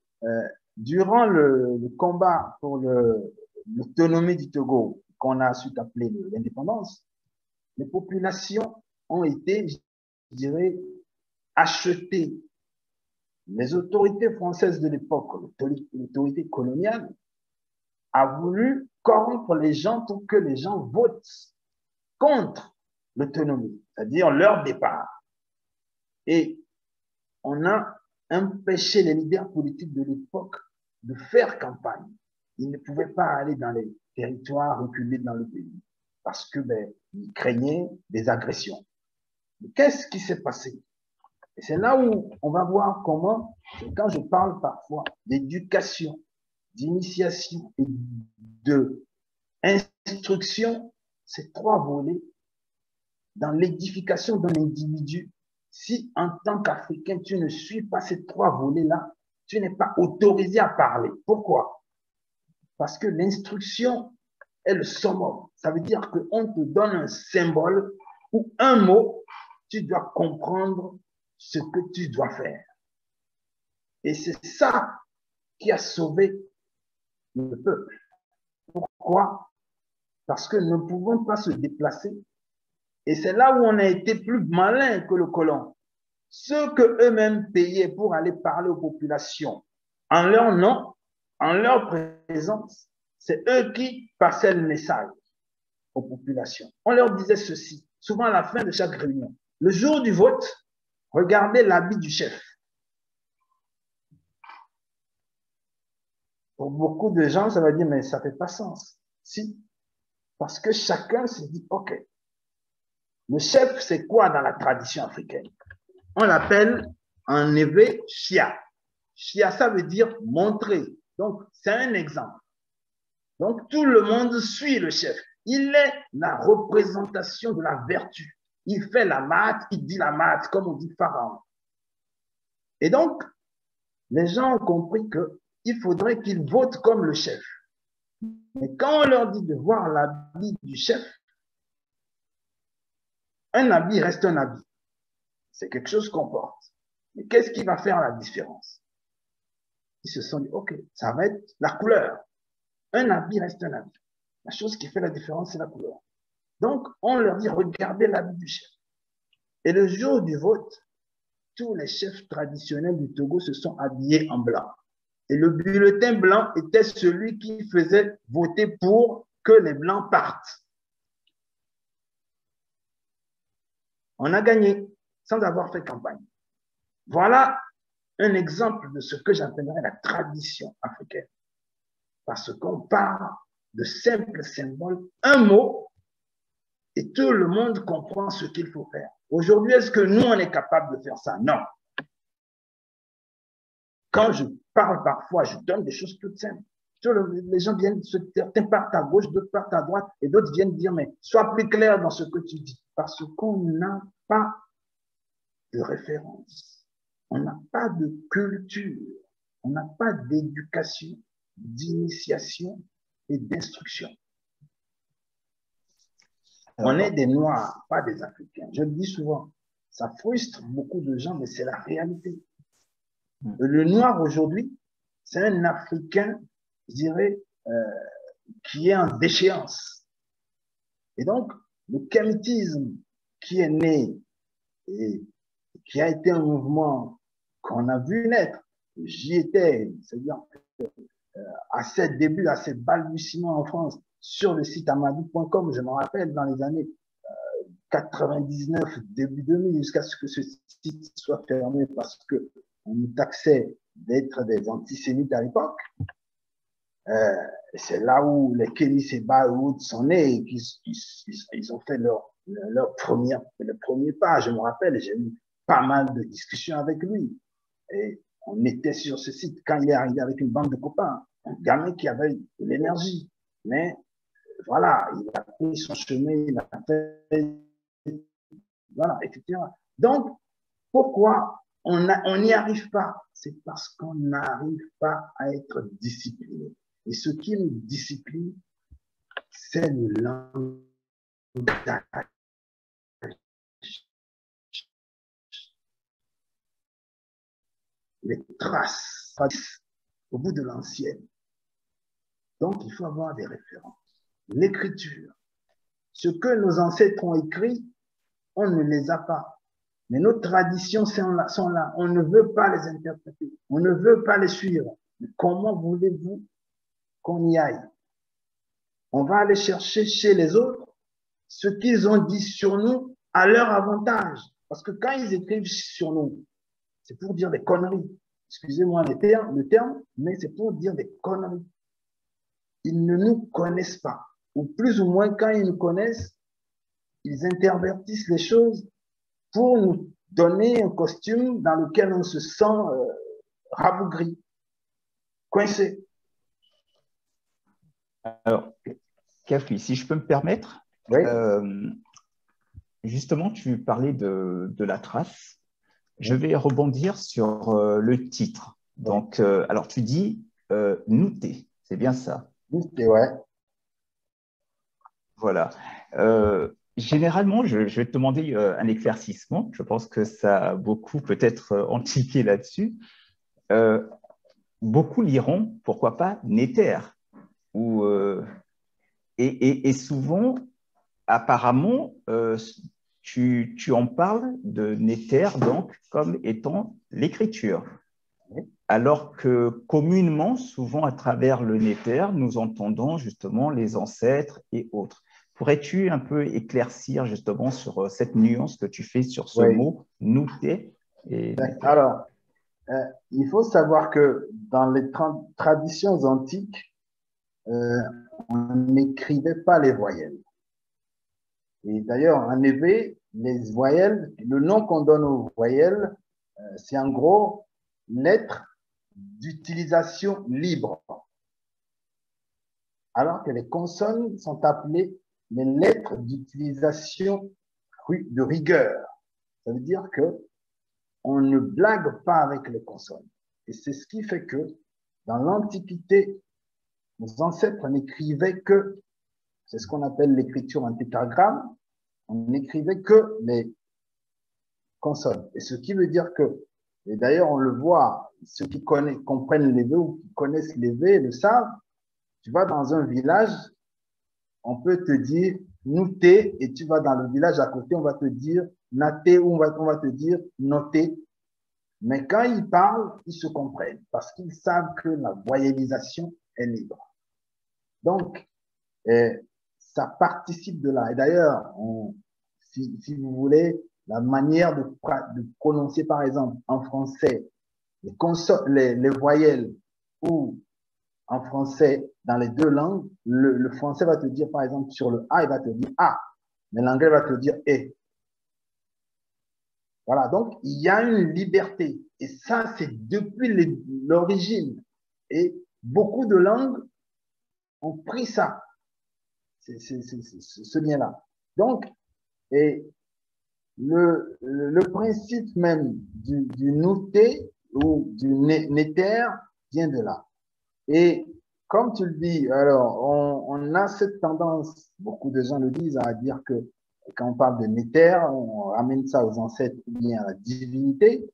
durant le combat pour l'autonomie du Togo, qu'on a su appeler l'indépendance, les populations ont été, je dirais, achetées. Les autorités françaises de l'époque, l'autorité coloniale, a voulu corrompre les gens pour que les gens votent contre l'autonomie, c'est-à-dire leur départ. Et on a empêché les leaders politiques de l'époque de faire campagne. Ils ne pouvaient pas aller dans les territoires reculés dans le pays parce que ils craignaient des agressions. Qu'est-ce qui s'est passé? Et c'est là où on va voir comment, quand je parle parfois d'éducation, d'initiation et d'instruction, ces trois volets dans l'édification d'un individu. Si en tant qu'Africain, tu ne suis pas ces trois volets-là, tu n'es pas autorisé à parler. Pourquoi? Parce que l'instruction est le summum. Ça veut dire qu'on te donne un symbole ou un mot, tu dois comprendre ce que tu dois faire. Et c'est ça qui a sauvé le peuple. Pourquoi? Parce que nous ne pouvons pas se déplacer. Et c'est là où on a été plus malin que le colon. Ceux que eux-mêmes payaient pour aller parler aux populations, en leur nom, en leur présence, c'est eux qui passaient le message aux populations. On leur disait ceci, souvent à la fin de chaque réunion. Le jour du vote, regardez l'habit du chef. Pour beaucoup de gens, ça va dire, mais ça ne fait pas sens. Si, parce que chacun se dit, OK, le chef, c'est quoi dans la tradition africaine? On l'appelle en hébreu Shia. Shia, ça veut dire montrer. Donc, c'est un exemple. Donc, tout le monde suit le chef. Il est la représentation de la vertu. Il fait la mat, il dit la mat, comme on dit Pharaon. Et donc, les gens ont compris qu'il faudrait qu'ils votent comme le chef. Mais quand on leur dit de voir l'habit du chef, un habit reste un habit. C'est quelque chose qu'on porte. Mais qu'est-ce qui va faire la différence? Ils se sont dit, OK, ça va être la couleur. Un habit reste un habit. La chose qui fait la différence, c'est la couleur. Donc, on leur dit, regardez l'habit du chef. Et le jour du vote, tous les chefs traditionnels du Togo se sont habillés en blanc. Et le bulletin blanc était celui qui faisait voter pour que les blancs partent. On a gagné sans avoir fait campagne. Voilà un exemple de ce que j'appellerais la tradition africaine. Parce qu'on parle de simples symboles, un mot, et tout le monde comprend ce qu'il faut faire. Aujourd'hui, est-ce que nous, on est capable de faire ça? Non. Quand je parle parfois, je donne des choses toutes simples. Les gens viennent, certains partent à gauche, d'autres partent à droite, et d'autres viennent dire, mais sois plus clair dans ce que tu dis. Parce qu'on n'a pas de référence. On n'a pas de culture. On n'a pas d'éducation, d'initiation et d'instruction. On est des Noirs, pas des Africains. Je le dis souvent. Ça frustre beaucoup de gens, mais c'est la réalité. Le Noir aujourd'hui, c'est un Africain, je dirais, qui est en déchéance. Et donc, le kémitisme qui est né et qui a été un mouvement qu'on a vu naître, j'y étais, c'est-à-dire à ses débuts, à ses balbutiements en France, sur le site amadou.com, je me rappelle, dans les années 99, début 2000, jusqu'à ce que ce site soit fermé parce que on nous taxait d'être des antisémites à l'époque. C'est là où les Kenny Seba sont nés et ils ont fait le premier pas. Je me rappelle, j'ai eu pas mal de discussions avec lui. Et on était sur ce site quand il est arrivé avec une bande de copains, un gamin qui avait de l'énergie. Mais voilà, il a pris son chemin, il a fait, voilà, etc. Donc, pourquoi on n'y arrive pas? C'est parce qu'on n'arrive pas à être discipliné. Et ce qui nous discipline, c'est le langage. Les traces au bout de l'ancienne. Donc, il faut avoir des références. L'écriture. Ce que nos ancêtres ont écrit, on ne les a pas. Mais nos traditions sont là. On ne veut pas les interpréter. On ne veut pas les suivre. Mais comment voulez-vous qu'on y aille? On va aller chercher chez les autres ce qu'ils ont dit sur nous à leur avantage. Parce que quand ils écrivent sur nous, c'est pour dire des conneries. Excusez-moi le terme, mais c'est pour dire des conneries. Ils ne nous connaissent pas. Ou plus ou moins, quand ils nous connaissent, ils intervertissent les choses pour nous donner un costume dans lequel on se sent rabougri, coincé. Alors, Kafui, si je peux me permettre, oui. Justement, tu parlais de la trace. Je vais rebondir sur le titre. Donc, alors tu dis Nouté, c'est bien ça? Nouté, ouais. Voilà. Généralement, je vais te demander un éclaircissement. Je pense que ça a beaucoup peut-être antiqué là-dessus. Beaucoup liront, pourquoi pas, Néter. Et souvent, apparemment, tu en parles de Néter donc comme étant l'écriture. Alors que communément, souvent à travers le Néter, nous entendons justement les ancêtres et autres. Pourrais-tu un peu éclaircir justement sur cette nuance que tu fais sur ce mot Nouté et Néter? Alors, il faut savoir que dans les traditions antiques, on n'écrivait pas les voyelles. Et d'ailleurs, en hébreu, les voyelles, le nom qu'on donne aux voyelles, c'est en gros lettres d'utilisation libre. Alors que les consonnes sont appelées les lettres d'utilisation de rigueur. Ça veut dire que on ne blague pas avec les consonnes. Et c'est ce qui fait que dans l'Antiquité, nos ancêtres n'écrivaient que, c'est ce qu'on appelle l'écriture en tétragramme, on n'écrivait que les consonnes. Et ce qui veut dire que, et d'ailleurs on le voit, ceux qui comprennent les V ou qui connaissent les V le savent, tu vas dans un village, on peut te dire Nouté, et tu vas dans le village à côté, on va te dire Naté, ou on va te dire Noté. Mais quand ils parlent, ils se comprennent parce qu'ils savent que la voyellisation est libre. Donc, ça participe de là. Et d'ailleurs, si vous voulez, la manière de prononcer, par exemple, en français, les voyelles ou en français, dans les deux langues, le français va te dire, par exemple, sur le A, il va te dire A, mais l'anglais va te dire E. Voilà, donc il y a une liberté. Et ça, c'est depuis l'origine. Et beaucoup de langues ont pris ça, ce lien-là. Donc, et le principe même du nouté ou du néter vient de là. Et comme tu le dis, alors, on a cette tendance, beaucoup de gens le disent, à dire que quand on parle de Néter, on ramène ça aux ancêtres ou bien à la divinité.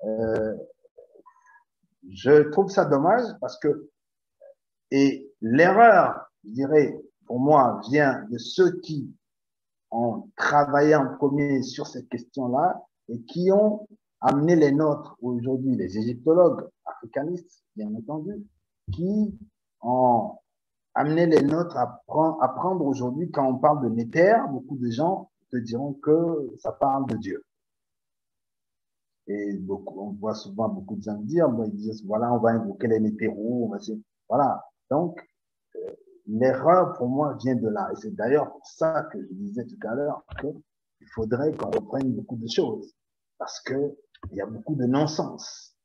Euh, je trouve ça dommage parce que, et l'erreur, je dirais, pour moi, vient de ceux qui ont travaillé en premier sur cette question-là et qui ont amené les nôtres aujourd'hui, les égyptologues africanistes, bien entendu, qui ont amené les nôtres à prendre aujourd'hui, quand on parle de Néter, beaucoup de gens te diront que ça parle de Dieu. Et beaucoup, on voit souvent beaucoup de gens dire, bon, ils disent, voilà, on va invoquer les Nétéros, voilà. Donc, l'erreur pour moi vient de là. Et c'est d'ailleurs pour ça que je disais tout à l'heure qu'il faudrait qu'on reprenne beaucoup de choses. Parce que il y a beaucoup de non-sens.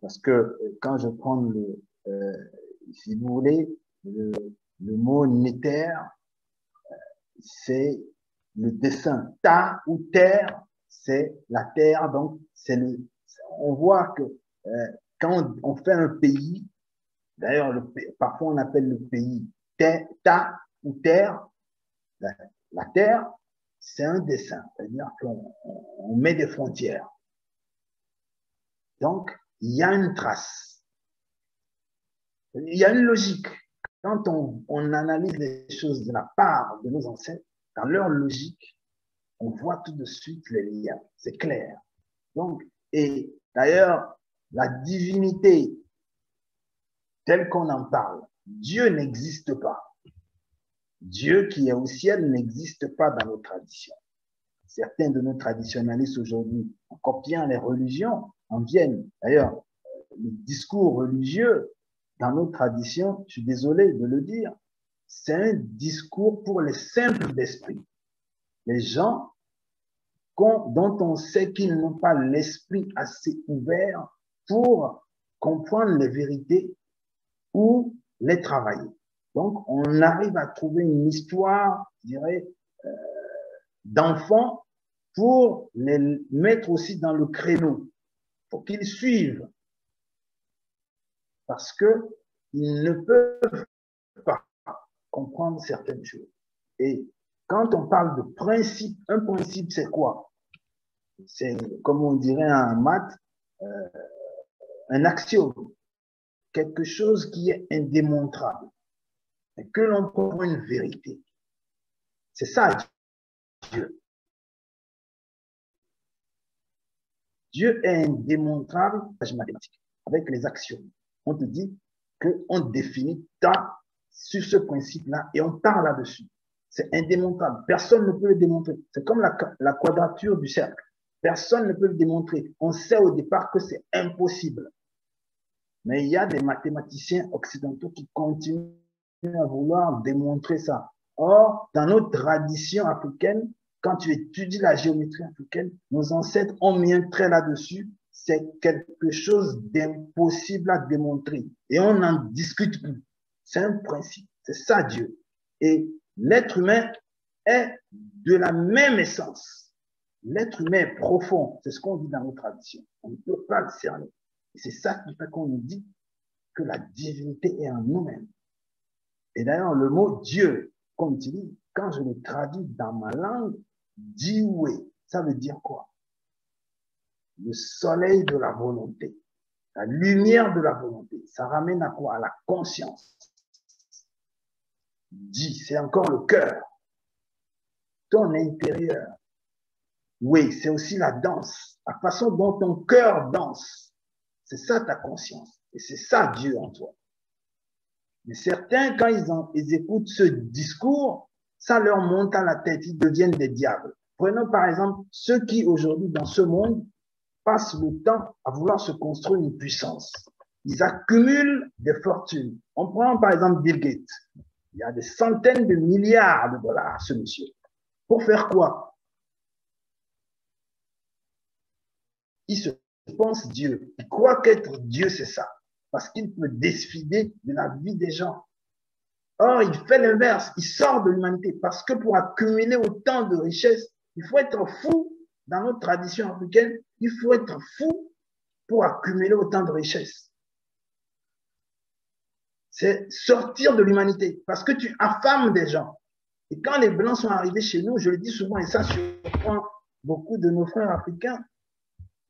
Parce que quand je prends si vous voulez, le mot Néter, c'est le dessin. Ta ou terre, c'est la terre. Donc, on voit que quand on fait un pays, d'ailleurs, parfois on appelle le pays ta ou terre. La terre, c'est un dessin, c'est-à-dire qu'on met des frontières. Donc, il y a une trace. Il y a une logique. Quand on analyse les choses de la part de nos ancêtres, dans leur logique, on voit tout de suite les liens. C'est clair. Donc, et d'ailleurs, la divinité telle qu'on en parle, Dieu n'existe pas. Dieu qui est au ciel n'existe pas dans nos traditions. Certains de nos traditionalistes aujourd'hui, en copiant les religions, en viennent. D'ailleurs, le discours religieux dans nos traditions, je suis désolé de le dire, c'est un discours pour les simples d'esprit. Les gens dont on sait qu'ils n'ont pas l'esprit assez ouvert pour comprendre les vérités ou les travailler. Donc, on arrive à trouver une histoire, je dirais, d'enfants pour les mettre aussi dans le créneau, pour qu'ils suivent. Parce qu'ils ne peuvent pas comprendre certaines choses. Et quand on parle de principe, un principe, c'est quoi? C'est, comme on dirait en maths, un axiome. Quelque chose qui est indémontrable. Et que l'on prend une vérité. C'est ça, Dieu. Dieu est indémontrable, mathématique, avec les actions. On te dit qu'on définit sur ce principe-là et on part là-dessus. C'est indémontrable. Personne ne peut le démontrer. C'est comme la quadrature du cercle. Personne ne peut le démontrer. On sait au départ que c'est impossible. Mais il y a des mathématiciens occidentaux qui continuent à vouloir démontrer ça. Or, dans notre tradition africaine, quand tu étudies la géométrie africaine, nos ancêtres ont mis un trait là-dessus. C'est quelque chose d'impossible à démontrer. Et on n'en discute plus. C'est un principe. C'est ça, Dieu. Et l'être humain est de la même essence. L'être humain est profond. C'est ce qu'on dit dans nos traditions. On ne peut pas le cerner. Et c'est ça qui fait qu'on nous dit que la divinité est en nous-mêmes. Et d'ailleurs, le mot Dieu, qu'on utilise, quand je le traduis dans ma langue, Dioué, ça veut dire quoi? Le soleil de la volonté, la lumière de la volonté. Ça ramène à quoi? À la conscience. Di, c'est encore le cœur, ton intérieur. Oui, c'est aussi la danse, la façon dont ton cœur danse. C'est ça ta conscience. Et c'est ça Dieu en toi. Mais certains, quand ils écoutent ce discours, ça leur monte à la tête, ils deviennent des diables. Prenons par exemple ceux qui aujourd'hui dans ce monde passent le temps à vouloir se construire une puissance. Ils accumulent des fortunes. On prend par exemple Bill Gates. Il y a des centaines de milliards de dollars, ce monsieur. Pour faire quoi? Il se pense Dieu. Il croit qu'être Dieu, c'est ça. Parce qu'il peut décider de la vie des gens. Or, il fait l'inverse. Il sort de l'humanité. Parce que pour accumuler autant de richesses, il faut être fou. Dans notre tradition africaine, il faut être fou pour accumuler autant de richesses. c'est sortir de l'humanité parce que tu affames des gens. Et quand les Blancs sont arrivés chez nous, je le dis souvent, et ça surprend beaucoup de nos frères africains,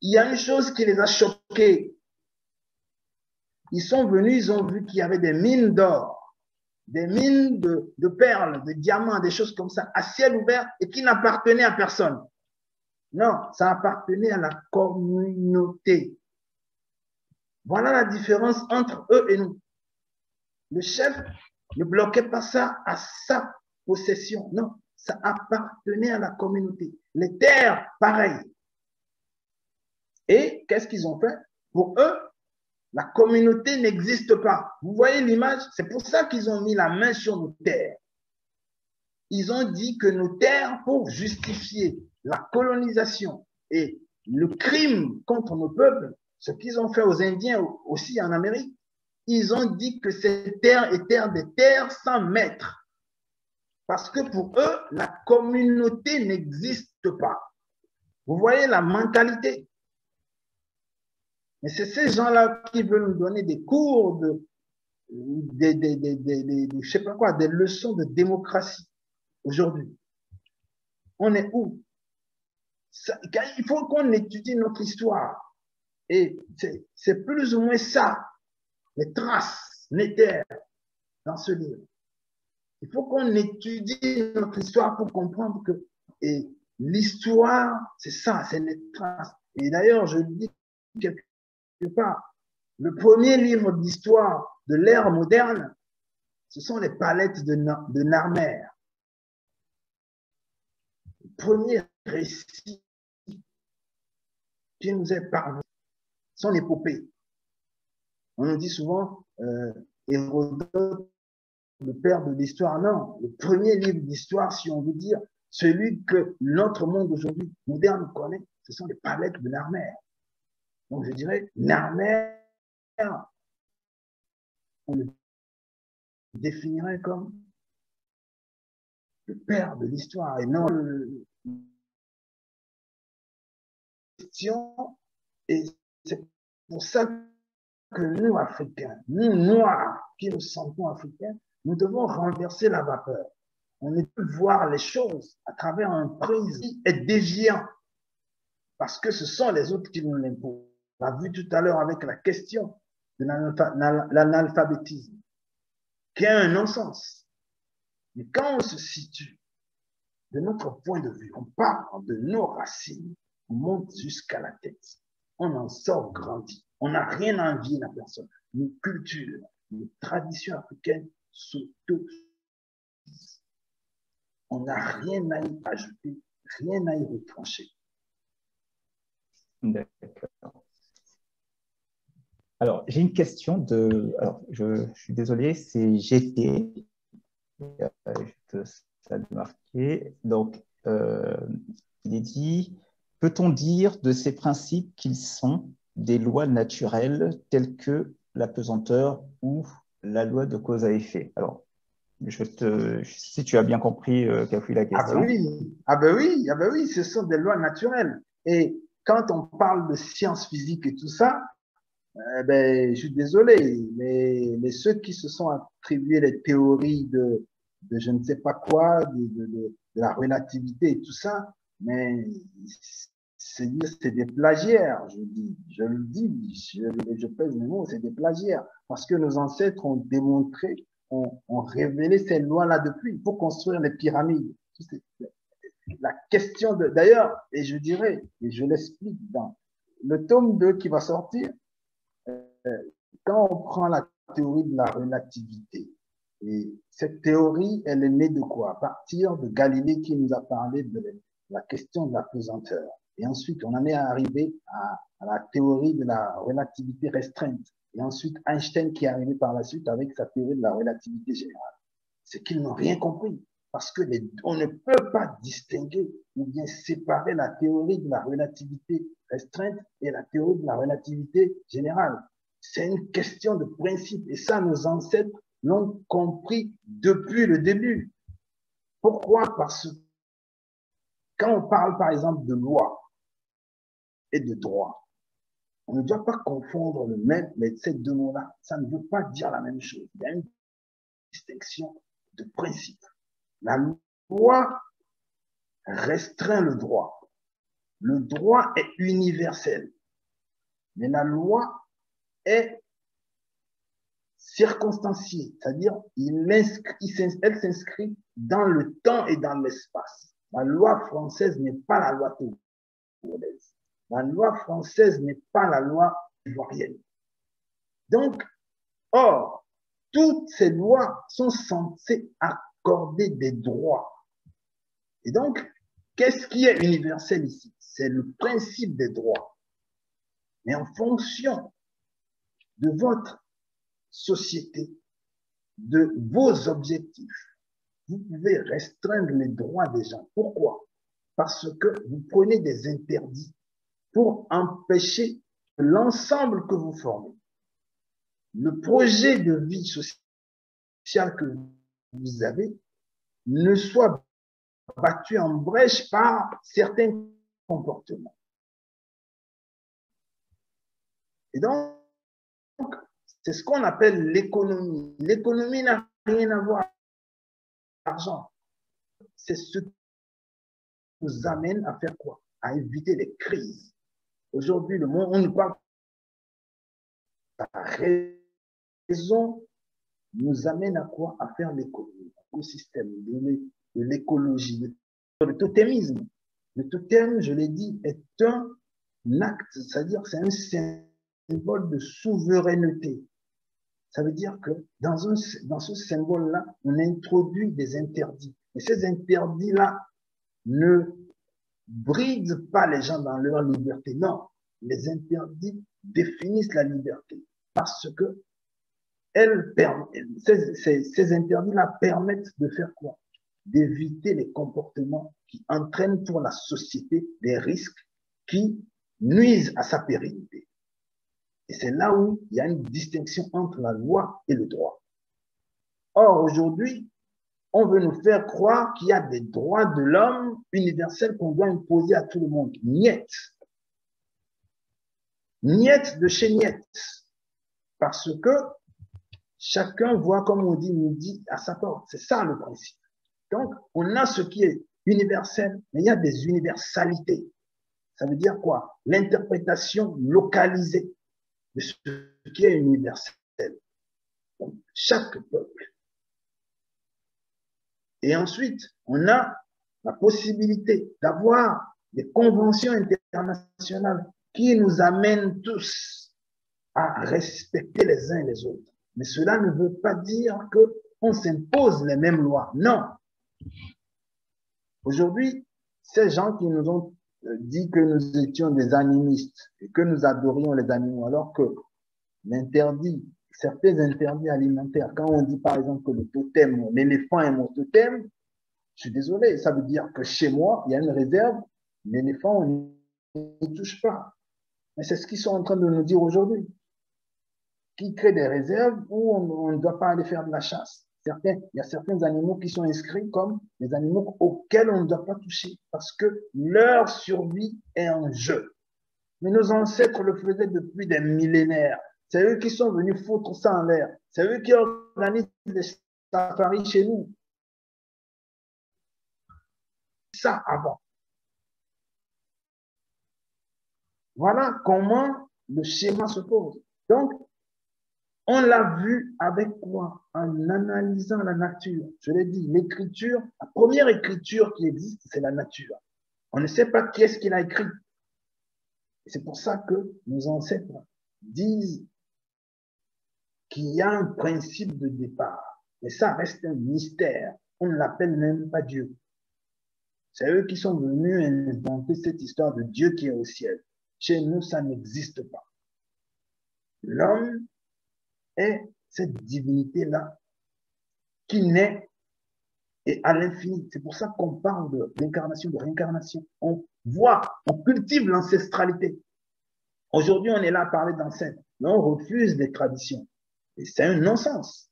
il y a une chose qui les a choqués. Ils sont venus, ils ont vu qu'il y avait des mines d'or, des mines de perles, de diamants, des choses comme ça, à ciel ouvert et qui n'appartenaient à personne. Non, ça appartenait à la communauté. Voilà la différence entre eux et nous. Le chef ne bloquait pas ça à sa possession. Non, ça appartenait à la communauté. Les terres, pareil. Et qu'est-ce qu'ils ont fait? Pour eux, la communauté n'existe pas. Vous voyez l'image? C'est pour ça qu'ils ont mis la main sur nos terres. Ils ont dit que nos terres, pour justifier la colonisation et le crime contre nos peuples, ce qu'ils ont fait aux Indiens aussi en Amérique, ils ont dit que ces terres étaient des terres sans maître. Parce que pour eux, la communauté n'existe pas. Vous voyez la mentalité. Mais c'est ces gens-là qui veulent nous donner des cours je sais pas quoi, des leçons de démocratie aujourd'hui. On est où? Il faut qu'on étudie notre histoire. Et c'est plus ou moins ça, les traces nétaires dans ce livre. Il faut qu'on étudie notre histoire pour comprendre que l'histoire, c'est ça, c'est les traces. Et d'ailleurs, je le dis quelque part, le premier livre d'histoire de l'ère moderne, ce sont les palettes de Narmer. Le premier récit qui nous est parvenu, son épopée. On nous dit souvent, Hérodote, le père de l'histoire. Non, le premier livre d'histoire, si on veut dire, celui que notre monde aujourd'hui moderne connaît, ce sont les palettes de Narmer. Donc je dirais, Narmer, on le définirait comme le père de l'histoire et non le question. Et c'est pour ça que nous, Africains, nous, Noirs, qui nous sentons africains, nous devons renverser la vapeur. On ne peut voir les choses à travers un prisme qui est déviant, parce que ce sont les autres qui nous l'imposent. On l'a vu tout à l'heure avec la question de l'analphabétisme, qui est un non-sens. Mais quand on se situe de notre point de vue, on part de nos racines, on monte jusqu'à la tête, on en sort grandi. On n'a rien à envier la personne. Nos cultures, nos traditions africaines s'auto. On n'a rien à y ajouter, rien à y retrancher. D'accord. Alors, j'ai une question de. Alors, je suis désolé, c'est GT. Ça a marqué. Donc, il est dit, peut-on dire de ces principes qu'ils sont des lois naturelles telles que la pesanteur ou la loi de cause à effet? Alors, si tu as bien compris, Kafoué, la question. Ah ben oui, ce sont des lois naturelles. Et quand on parle de sciences physiques et tout ça, je suis désolé, mais ceux qui se sont attribués les théories de je ne sais pas quoi, de la relativité et tout ça, mais c'est des plagiaires, je le dis, je pèse mes mots, c'est des plagiaires, parce que nos ancêtres ont démontré, ont révélé ces lois-là depuis, pour construire les pyramides. La question d'ailleurs, et je dirais, et je l'explique dans le tome 2 qui va sortir, quand on prend la théorie de la relativité, et cette théorie, elle est née de quoi? À partir de Galilée qui nous a parlé de la question de la pesanteur. Et ensuite, on en est arrivé à la théorie de la relativité restreinte. Et ensuite, Einstein qui est arrivé par la suite avec sa théorie de la relativité générale. C'est qu'ils n'ont rien compris. Parce que on ne peut pas distinguer ou bien séparer la théorie de la relativité restreinte et la théorie de la relativité générale. C'est une question de principe. Et ça, nos ancêtres l'ont compris depuis le début. Pourquoi? Parce que quand on parle, par exemple, de loi et de droit, On ne doit pas confondre le même, mais ces deux mots-là, ça ne veut pas dire la même chose. Il y a une distinction de principe. La loi restreint le droit. Le droit est universel, mais la loi est circonstanciée, c'est-à-dire elle s'inscrit dans le temps et dans l'espace. La loi française n'est pas la loi togolaise. La loi française n'est pas la loi ivoirienne. Donc, or, toutes ces lois sont censées accorder des droits. Et donc, qu'est-ce qui est universel ici? C'est le principe des droits. Mais en fonction de votre société, de vos objectifs, vous pouvez restreindre les droits des gens. Pourquoi? Parce que vous prenez des interdits pour empêcher que l'ensemble que vous formez, le projet de vie sociale que vous avez, ne soit battu en brèche par certains comportements. Et donc, c'est ce qu'on appelle l'économie. L'économie n'a rien à voir avec l'argent. C'est ce qui nous amène à faire quoi? À éviter les crises. Aujourd'hui, le monde, on ne parle pas. La raison nous amène à quoi? À faire l'économie, au système de l'écologie, le totémisme. Le totem, je l'ai dit, est un acte, c'est-à-dire c'est un symbole de souveraineté. Ça veut dire que dans ce symbole-là, on introduit des interdits. Et ces interdits-là ne brident pas les gens dans leur liberté. Non, les interdits définissent la liberté parce que ces interdits-là permettent de faire quoi? D'éviter les comportements qui entraînent pour la société des risques qui nuisent à sa pérennité. Et c'est là où il y a une distinction entre la loi et le droit. Or, aujourd'hui, on veut nous faire croire qu'il y a des droits de l'homme universels qu'on doit imposer à tout le monde. Niet. Niet de chez niet. Parce que chacun voit, comme on dit, midi à sa porte. C'est ça le principe. Donc, on a ce qui est universel, mais il y a des universalités. Ça veut dire quoi? L'interprétation localisée de ce qui est universel. Donc, chaque peuple. Et ensuite, on a la possibilité d'avoir des conventions internationales qui nous amènent tous à respecter les uns et les autres. Mais cela ne veut pas dire qu'on s'impose les mêmes lois. Non. Aujourd'hui, ces gens qui nous ont dit que nous étions des animistes et que nous adorions les animaux, alors que certains interdits alimentaires, quand on dit par exemple que le totem, l'éléphant est mon totem, je suis désolé, ça veut dire que chez moi, il y a une réserve, l'éléphant, on n'y touche pas. Mais c'est ce qu'ils sont en train de nous dire aujourd'hui. Qui crée des réserves où on ne doit pas aller faire de la chasse. Il y a certains animaux qui sont inscrits comme des animaux auxquels on ne doit pas toucher parce que leur survie est en jeu. Mais nos ancêtres le faisaient depuis des millénaires. C'est eux qui sont venus foutre ça en l'air. C'est eux qui organisent des safaris chez nous. Ça avant. Voilà comment le schéma se pose. Donc, on l'a vu avec quoi? En analysant la nature. Je l'ai dit, l'écriture, la première écriture qui existe, c'est la nature. On ne sait pas qui est-ce qui l'a écrit. C'est pour ça que nos ancêtres disent qu'il y a un principe de départ. Mais ça reste un mystère. On ne l'appelle même pas Dieu. C'est eux qui sont venus inventer cette histoire de Dieu qui est au ciel. Chez nous, ça n'existe pas. L'homme est cette divinité-là qui naît et à l'infini. C'est pour ça qu'on parle d'incarnation, de réincarnation. On voit, on cultive l'ancestralité. Aujourd'hui, on est là à parler d'ancêtres, mais on refuse les traditions. Et c'est un non-sens.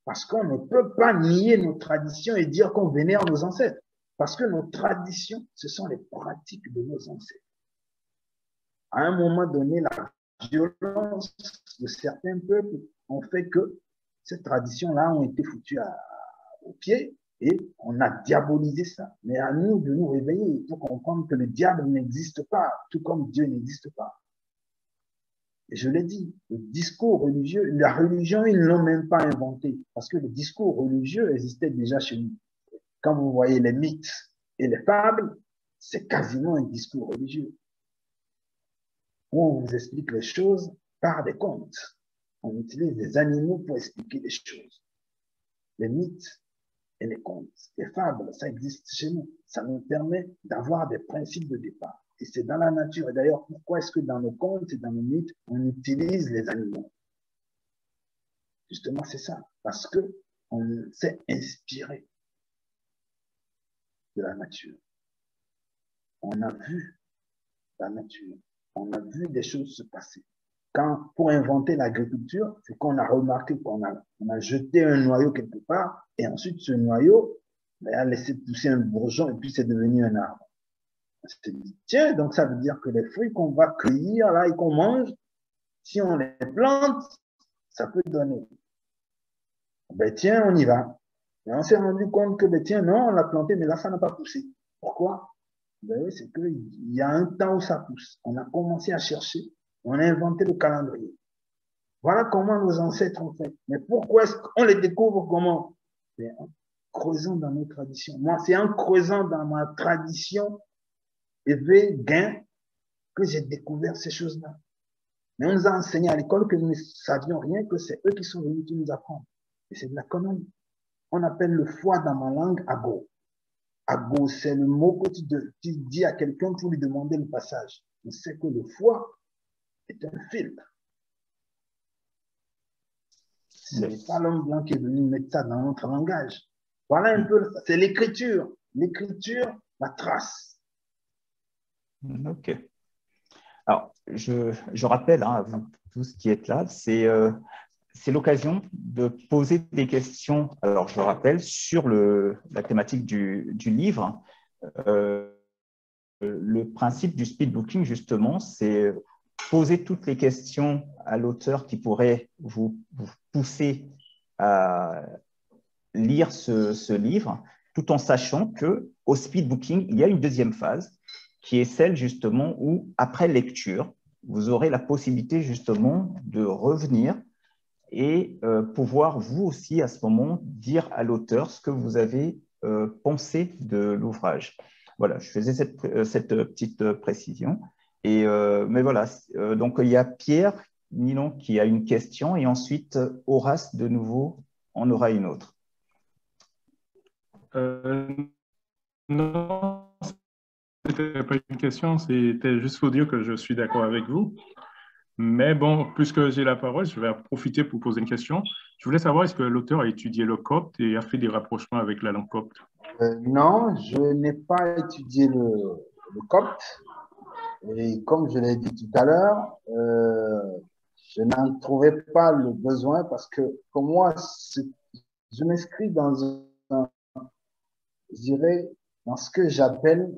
Parce qu'on ne peut pas nier nos traditions et dire qu'on vénère nos ancêtres. Parce que nos traditions, ce sont les pratiques de nos ancêtres. à un moment donné, la violence de certains peuples ont fait que ces traditions-là ont été foutues au pied et on a diabolisé ça. Mais à nous de nous réveiller pour comprendre que le diable n'existe pas, tout comme Dieu n'existe pas. Et je l'ai dit, le discours religieux, la religion, ils ne l'ont même pas inventé, parce que le discours religieux existait déjà chez nous. Quand vous voyez les mythes et les fables, c'est quasiment un discours religieux. Où on vous explique les choses par des contes. On utilise des animaux pour expliquer les choses. Les mythes et les contes, les fables, ça existe chez nous. Ça nous permet d'avoir des principes de départ. Et c'est dans la nature. Et d'ailleurs, pourquoi est-ce que dans nos contes et dans nos mythes, on utilise les animaux? Justement, c'est ça. Parce que on s'est inspiré de la nature. On a vu la nature. On a vu des choses se passer. Quand, pour inventer l'agriculture, c'est qu'on a remarqué qu'on a jeté un noyau quelque part, et ensuite ce noyau a laissé pousser un bourgeon, et puis c'est devenu un arbre. On s'est dit, tiens, donc ça veut dire que les fruits qu'on va cueillir là et qu'on mange, si on les plante, ça peut donner. Ben tiens, on y va. Et on s'est rendu compte que, ben tiens, non, on l'a planté, mais là, ça n'a pas poussé. Pourquoi? Ben oui, c'est qu'il y a un temps où ça pousse. On a commencé à chercher, on a inventé le calendrier. Voilà comment nos ancêtres ont fait. Mais pourquoi est-ce qu'on les découvre comment? Ben, en creusant dans nos traditions. Moi, c'est en creusant dans ma tradition éveil, gain, que j'ai découvert ces choses-là. Mais on nous a enseigné à l'école que nous ne savions rien, que c'est eux qui sont venus qui nous apprendre. Et c'est de la connerie. On appelle le foie dans ma langue ago. Ago, c'est le mot que tu dis à quelqu'un pour lui demander le passage. On sait que le foie est un filtre. Ce n'est pas l'homme blanc qui est venu mettre ça dans notre langage. Voilà un peu, c'est l'écriture. L'écriture, la trace. Ok. Alors, je rappelle à vous tous qui êtes là, c'est l'occasion de poser des questions, alors je le rappelle, sur la thématique du livre. Le principe du speed booking, justement, c'est poser toutes les questions à l'auteur qui pourrait vous pousser à lire ce livre, tout en sachant qu'au speed booking, il y a une deuxième phase, qui est celle justement où, après lecture, vous aurez la possibilité justement de revenir et pouvoir vous aussi à ce moment dire à l'auteur ce que vous avez pensé de l'ouvrage. Voilà, je faisais cette petite précision. Mais voilà, donc il y a Pierre Ninon qui a une question et ensuite Horace de nouveau en aura une autre. Non, c'était pas une question, c'était juste pour dire que je suis d'accord avec vous. Mais bon, puisque j'ai la parole, je vais en profiter pour poser une question. Je voulais savoir, est-ce que l'auteur a étudié le copte et a fait des rapprochements avec la langue copte? Non, je n'ai pas étudié le copte. Et comme je l'ai dit tout à l'heure, je n'en trouvais pas le besoin parce que pour moi, je m'inscris je dirais, dans ce que j'appelle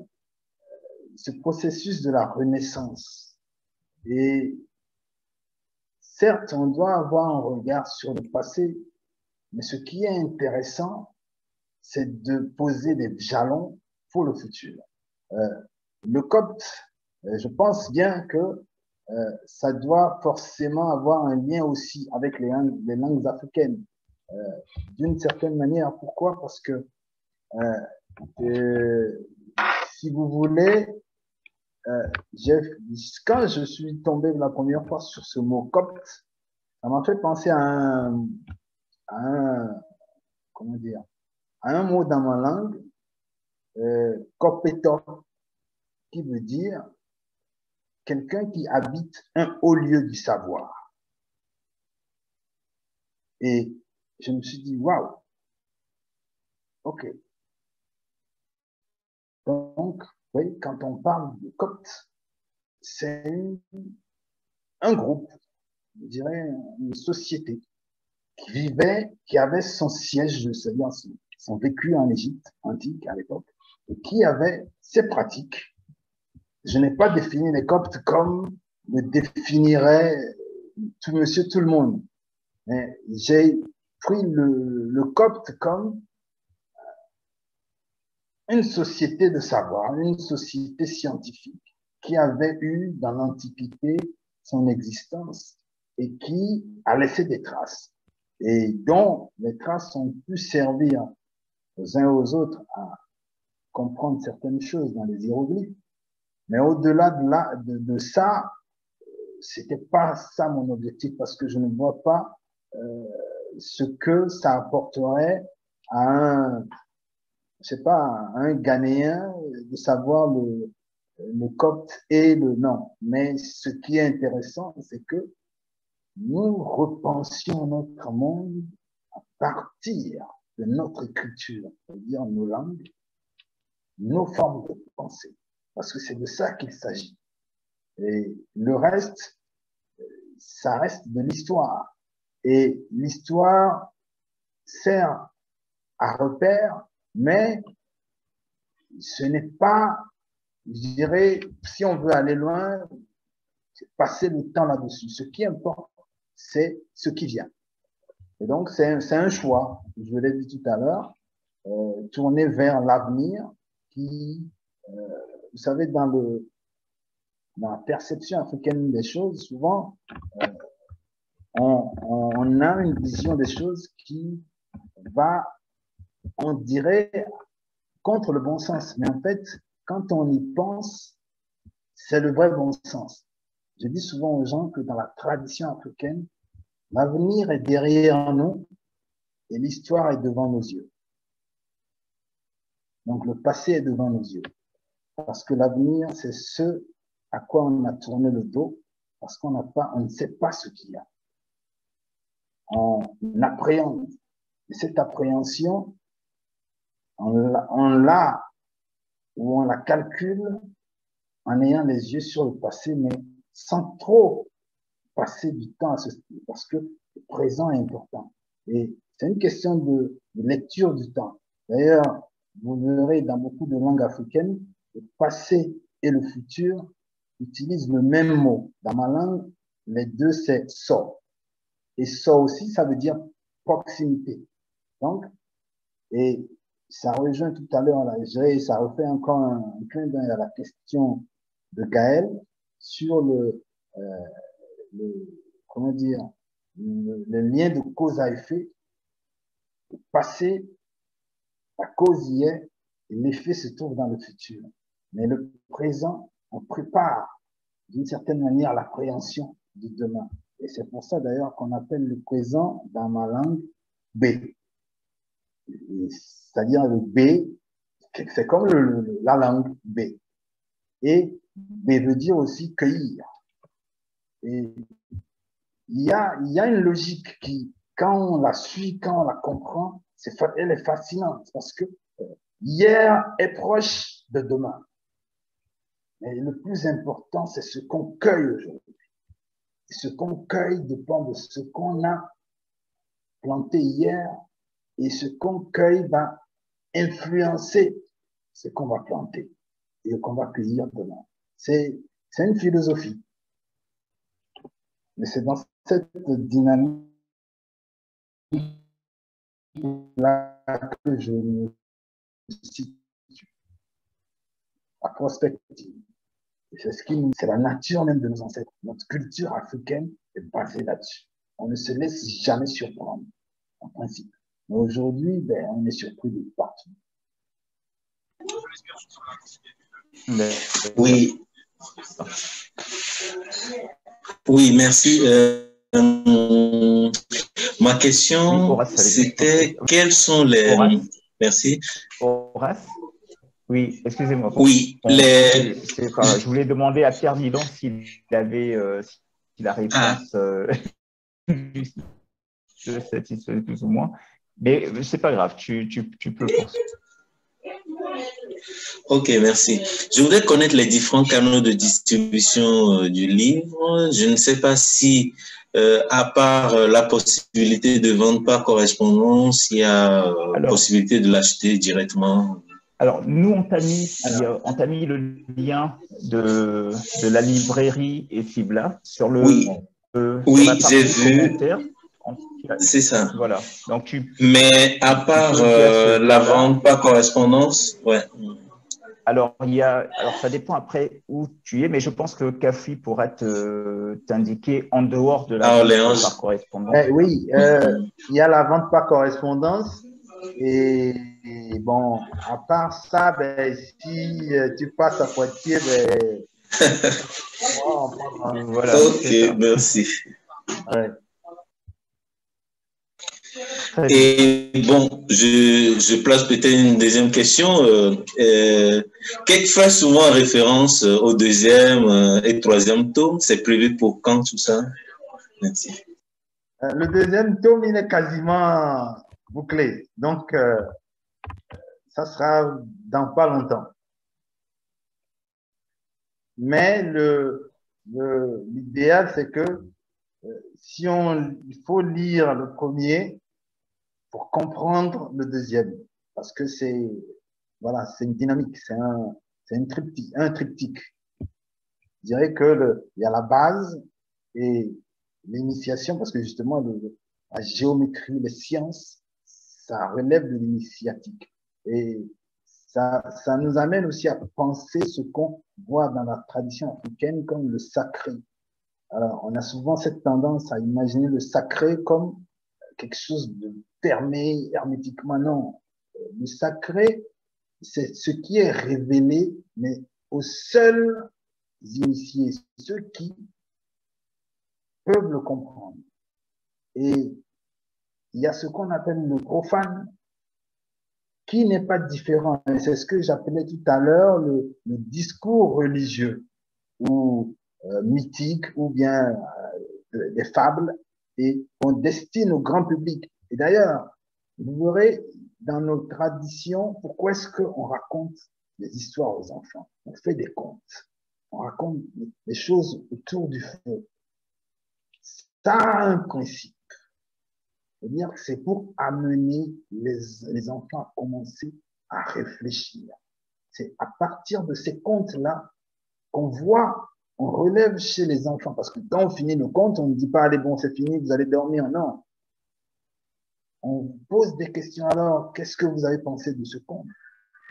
ce processus de la renaissance. Et certes, on doit avoir un regard sur le passé, mais ce qui est intéressant, c'est de poser des jalons pour le futur. Le copte, je pense bien que ça doit forcément avoir un lien aussi avec les langues africaines. D'une certaine manière. Pourquoi? Parce que si vous voulez, quand je suis tombé la première fois sur ce mot copte, ça m'a fait penser à comment dire, à un mot dans ma langue, kopeto, qui veut dire quelqu'un qui habite un haut lieu du savoir. Et je me suis dit, waouh, ok. Donc, oui, quand on parle de copte, c'est un groupe, je dirais une société qui vivait, qui avait son siège, c'est-à-dire son vécu en Égypte antique à l'époque, et qui avait ses pratiques. Je n'ai pas défini les coptes comme me définirait tout monsieur, tout le monde. Mais j'ai pris le copte comme une société de savoir, une société scientifique qui avait eu dans l'Antiquité son existence et qui a laissé des traces et dont les traces ont pu servir aux uns aux autres à comprendre certaines choses dans les hiéroglyphes. Mais au-delà de ça, c'était pas ça mon objectif parce que je ne vois pas ce que ça apporterait à un, je sais pas, à un Ghanéen de savoir le copte et le non. Mais ce qui est intéressant, c'est que nous repensions notre monde à partir de notre écriture, c'est-à-dire nos langues, nos formes de pensée, parce que c'est de ça qu'il s'agit. Et le reste, ça reste de l'histoire. Et l'histoire sert à repère, mais ce n'est pas, je dirais, si on veut aller loin, passer le temps là-dessus. Ce qui importe, c'est ce qui vient. Et donc, c'est un choix, je l'ai dit tout à l'heure, tourner vers l'avenir qui, vous savez, dans la perception africaine des choses, souvent, on a une vision des choses qui va, on dirait, contre le bon sens. Mais en fait, quand on y pense, c'est le vrai bon sens. Je dis souvent aux gens que dans la tradition africaine, l'avenir est derrière nous et l'histoire est devant nos yeux. Donc le passé est devant nos yeux. Parce que l'avenir, c'est ce à quoi on a tourné le dos, parce qu'on ne sait pas ce qu'il y a. On appréhende. Et cette appréhension, on l'a ou on la calcule en ayant les yeux sur le passé, mais sans trop passer du temps à ce style, parce que le présent est important. Et c'est une question de lecture du temps. D'ailleurs, vous verrez dans beaucoup de langues africaines, le passé et le futur utilisent le même mot. Dans ma langue, les deux, c'est so. Et so aussi, ça veut dire proximité. Donc, et ça rejoint tout à l'heure, ça refait encore un clin d'œil à la question de Gaël sur comment dire, le lien de cause à effet. Le passé, la cause y est, et l'effet se trouve dans le futur. Mais le présent, on prépare d'une certaine manière l'appréhension du demain. Et c'est pour ça d'ailleurs qu'on appelle le présent dans ma langue B. C'est-à-dire le B, c'est comme la langue B. Et B veut dire aussi cueillir. Et il y a une logique qui, quand on la suit, quand on la comprend, elle est fascinante parce que hier est proche de demain. Mais le plus important, c'est ce qu'on cueille aujourd'hui. Et ce qu'on cueille dépend de ce qu'on a planté hier et ce qu'on cueille va influencer ce qu'on va planter et qu'on va cueillir demain. C'est une philosophie. Mais c'est dans cette dynamique là que je me situe. La prospective. C'est la nature même de nos ancêtres. Notre culture africaine est basée là-dessus. On ne se laisse jamais surprendre, en principe. Mais aujourd'hui, on est surpris de partout. Oui. Oui, merci. Ma question, c'était quels sont les... Horace. Merci. Horace. Oui, excusez-moi. Oui, je voulais demander à Pierre Nidon s'il avait si la réponse le satisfait plus ou moins. Mais c'est pas grave, tu peux poursuivre. Ok, merci. Je voudrais connaître les différents canaux de distribution du livre. Je ne sais pas si, à part la possibilité de vendre par correspondance, il y a possibilité de l'acheter directement. Alors, nous, on t'a mis le lien de la librairie et Fibla sur Oui, sur la oui, j'ai partie vu, commentaires. c'est ça. Voilà. Donc, Mais à tu part peux via ce la lien-là. vente par correspondance, ouais. Alors, ça dépend après où tu es, mais je pense que Cafui pourra t'indiquer en dehors de la À vente Orléans. par correspondance. Oui, il y a la vente par correspondance. Et bon, à part ça, ben, si tu passes à Poitiers, ben, on prendra. Voilà, Ok, c'est ça. merci. Ouais. Très bien. Et bon, je place peut-être une deuxième question. Qu'est-ce fait souvent référence au deuxième et troisième tome? C'est prévu pour quand tout ça? Merci. Le deuxième tome, il est quasiment bouclé. Donc, ça sera dans pas longtemps. Mais l'idéal, c'est que il faut lire le premier pour comprendre le deuxième. Parce que voilà, c'est une dynamique, c'est un triptyque. Je dirais que il y a la base et l'initiation, parce que justement, la géométrie, les sciences, ça relève de l'initiatique. Et ça nous amène aussi à penser ce qu'on voit dans la tradition africaine comme le sacré. Alors, on a souvent cette tendance à imaginer le sacré comme quelque chose de fermé hermétiquement. Non, le sacré, c'est ce qui est révélé, mais aux seuls initiés, ceux qui peuvent le comprendre. Et il y a ce qu'on appelle le profane, qui n'est pas différent. C'est ce que j'appelais tout à l'heure le discours religieux ou mythique ou bien des fables et on destine au grand public. Et d'ailleurs, vous verrez dans nos traditions, pourquoi est-ce qu'on raconte des histoires aux enfants? On fait des contes. On raconte des choses autour du feu. Ça a un principe. C'est-à-dire que c'est pour amener les enfants à commencer à réfléchir. C'est à partir de ces contes-là qu'on voit, on relève chez les enfants. Parce que quand on finit le conte, on ne dit pas, allez, bon, c'est fini, vous allez dormir. Non. On pose des questions alors, qu'est-ce que vous avez pensé de ce conte?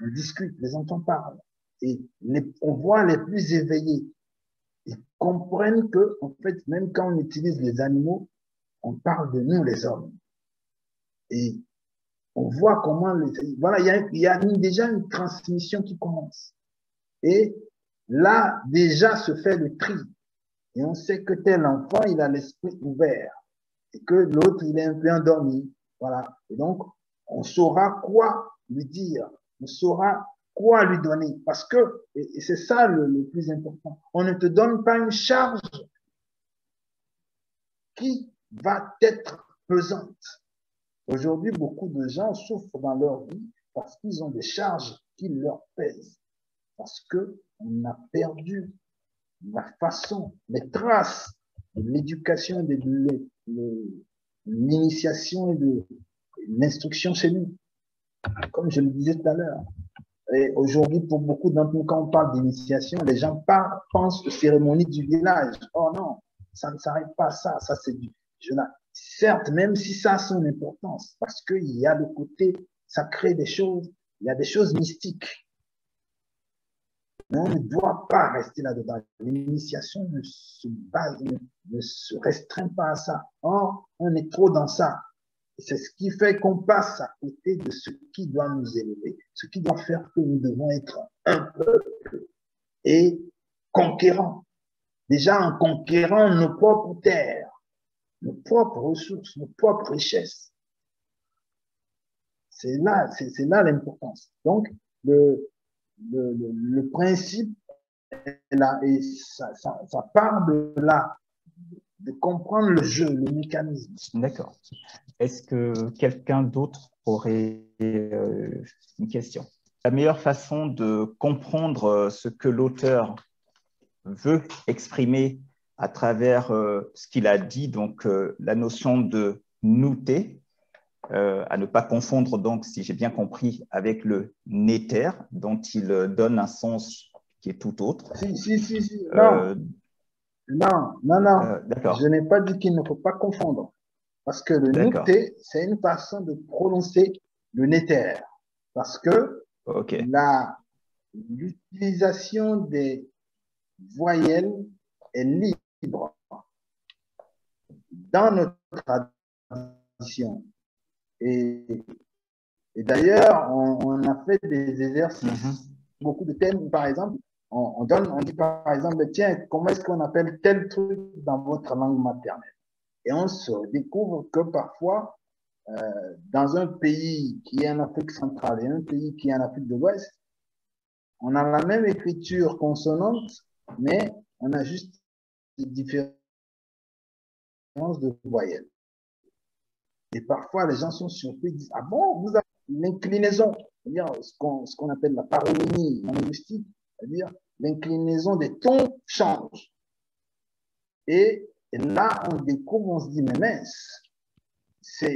On discute, les enfants parlent. Et on voit les plus éveillés. Ils comprennent que, en fait, même quand on utilise les animaux, on parle de nous, les hommes. Et on voit comment, voilà, il y a déjà une transmission qui commence. Et là, déjà se fait le tri. Et on sait que tel enfant, il a l'esprit ouvert. Et que l'autre, il est un peu endormi. Voilà. Et donc, on saura quoi lui dire. On saura quoi lui donner. Parce que, et c'est ça le plus important, on ne te donne pas une charge qui va être pesante. Aujourd'hui, beaucoup de gens souffrent dans leur vie parce qu'ils ont des charges qui leur pèsent. Parce qu'on a perdu la façon, les traces de l'éducation, de l'initiation et de l'instruction chez nous. Comme je le disais tout à l'heure. Et aujourd'hui, pour beaucoup d'entre nous, quand on parle d'initiation, les gens pensent aux cérémonies du village. Oh non, ça ne s'arrête pas à ça. Ça, c'est du. Certes, même si ça a son importance, parce qu'il y a le côté sacré des choses, il y a des choses mystiques. Mais on ne doit pas rester là-dedans. L'initiation ne se restreint pas à ça. Or, on est trop dans ça. C'est ce qui fait qu'on passe à côté de ce qui doit nous élever, ce qui doit faire que nous devons être un peuple et conquérant. Déjà en conquérant nos propres terres, nos propres ressources, nos propres richesses. C'est là l'importance. Donc, le principe est là et ça part de là, de comprendre le jeu, le mécanisme. D'accord. Est-ce que quelqu'un d'autre aurait une question? La meilleure façon de comprendre ce que l'auteur veut exprimer à travers ce qu'il a dit, donc la notion de nouté, à ne pas confondre, donc, si j'ai bien compris, avec le néter, dont il donne un sens qui est tout autre. Si. Non. D'accord. Je n'ai pas dit qu'il ne faut pas confondre. Parce que le nouté, c'est une façon de prononcer le néter. Parce que l'utilisation des voyelles est libre dans notre tradition. Et d'ailleurs, on a fait des exercices, beaucoup de thèmes, par exemple, on dit par exemple, tiens, comment est-ce qu'on appelle tel truc dans votre langue maternelle? Et on se découvre que parfois, dans un pays qui est en Afrique centrale et un pays qui est en Afrique de l'Ouest, on a la même écriture consonante, mais on a juste des différences de voyelles. Et parfois, les gens sont surpris, ils disent, ah bon, vous avez l'inclinaison, c'est-à-dire ce qu'on appelle la paronymie linguistique, c'est-à-dire l'inclinaison des tons change. Et là, on découvre, on se dit, mais mince,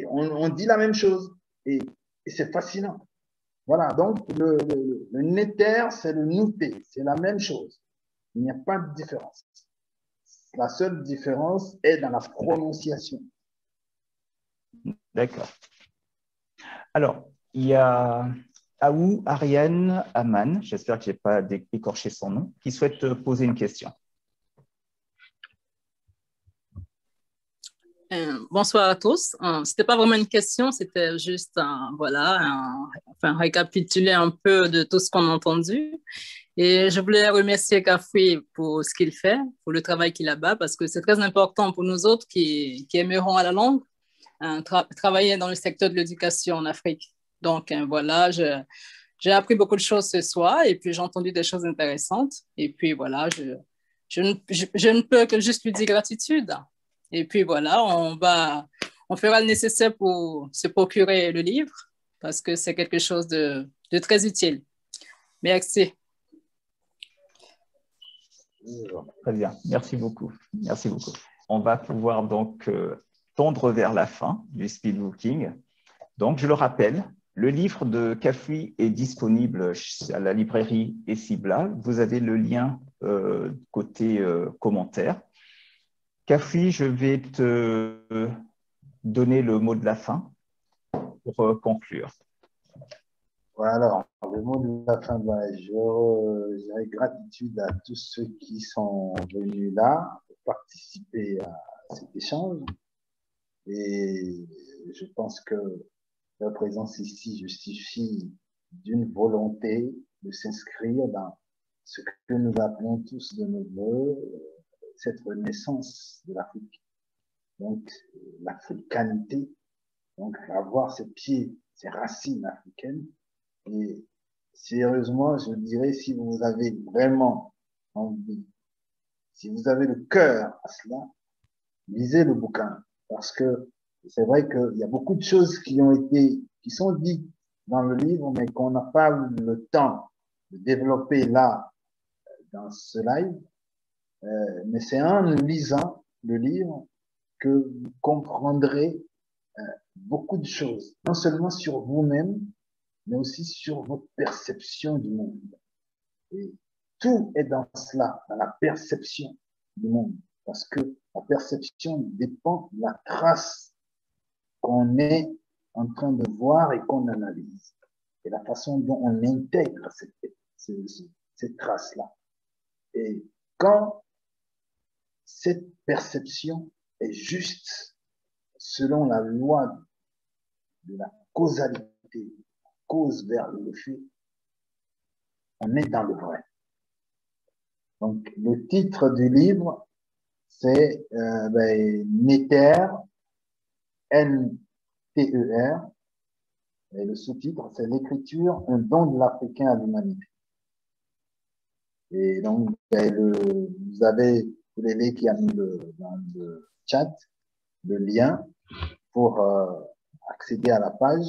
on dit la même chose. Et c'est fascinant. Voilà, donc le néter, c'est le nouté, c'est la même chose. Il n'y a pas de différence. La seule différence est dans la prononciation. D'accord. Alors, il y a Aou Ariane Aman, j'espère que je n'ai pas écorché son nom, qui souhaite poser une question. Bonsoir à tous. C'était pas vraiment une question, c'était juste récapituler un peu de tout ce qu'on a entendu. Et je voulais remercier Kafoué pour ce qu'il fait, pour le travail qu'il a bas, parce que c'est très important pour nous autres qui aimerons à la langue, travailler dans le secteur de l'éducation en Afrique. Donc voilà, j'ai appris beaucoup de choses ce soir et puis j'ai entendu des choses intéressantes. Et puis voilà, je ne peux que juste lui dire gratitude. Et puis voilà, on fera le nécessaire pour se procurer le livre parce que c'est quelque chose de très utile. Merci. Très bien, merci beaucoup. Merci beaucoup. On va pouvoir donc tendre vers la fin du speedbooking. Donc, je le rappelle, le livre de Kafoué est disponible à la librairie Essibla. Vous avez le lien côté commentaire. Kafoué, je vais te donner le mot de la fin pour conclure. Voilà, alors, le mot de la fin, je dirais gratitude à tous ceux qui sont venus là pour participer à cet échange. Et je pense que leur présence ici justifie d'une volonté de s'inscrire dans ce que nous appelons tous de nos voeux, cette renaissance de l'Afrique. Donc, l'africanité, donc avoir ses pieds, ses racines africaines. Et sérieusement, je dirais, si vous avez vraiment envie, si vous avez le cœur à cela, lisez le bouquin. Parce que c'est vrai qu'il y a beaucoup de choses qui sont dites dans le livre, mais qu'on n'a pas eu le temps de développer là, dans ce live. Mais c'est en lisant le livre que vous comprendrez beaucoup de choses, non seulement sur vous-même, mais aussi sur votre perception du monde. Et tout est dans cela, dans la perception du monde, parce que la perception dépend de la trace qu'on est en train de voir et qu'on analyse, et la façon dont on intègre cette trace-là. Et quand cette perception est juste selon la loi de la causalité, cause vers le fait, on est dans le vrai. Donc, le titre du livre, c'est Néter, N-T-E-R, et le sous-titre, c'est l'écriture, un don de l'Africain à l'humanité. Et donc, vous avez les qui a mis dans le chat le lien pour accéder à la page.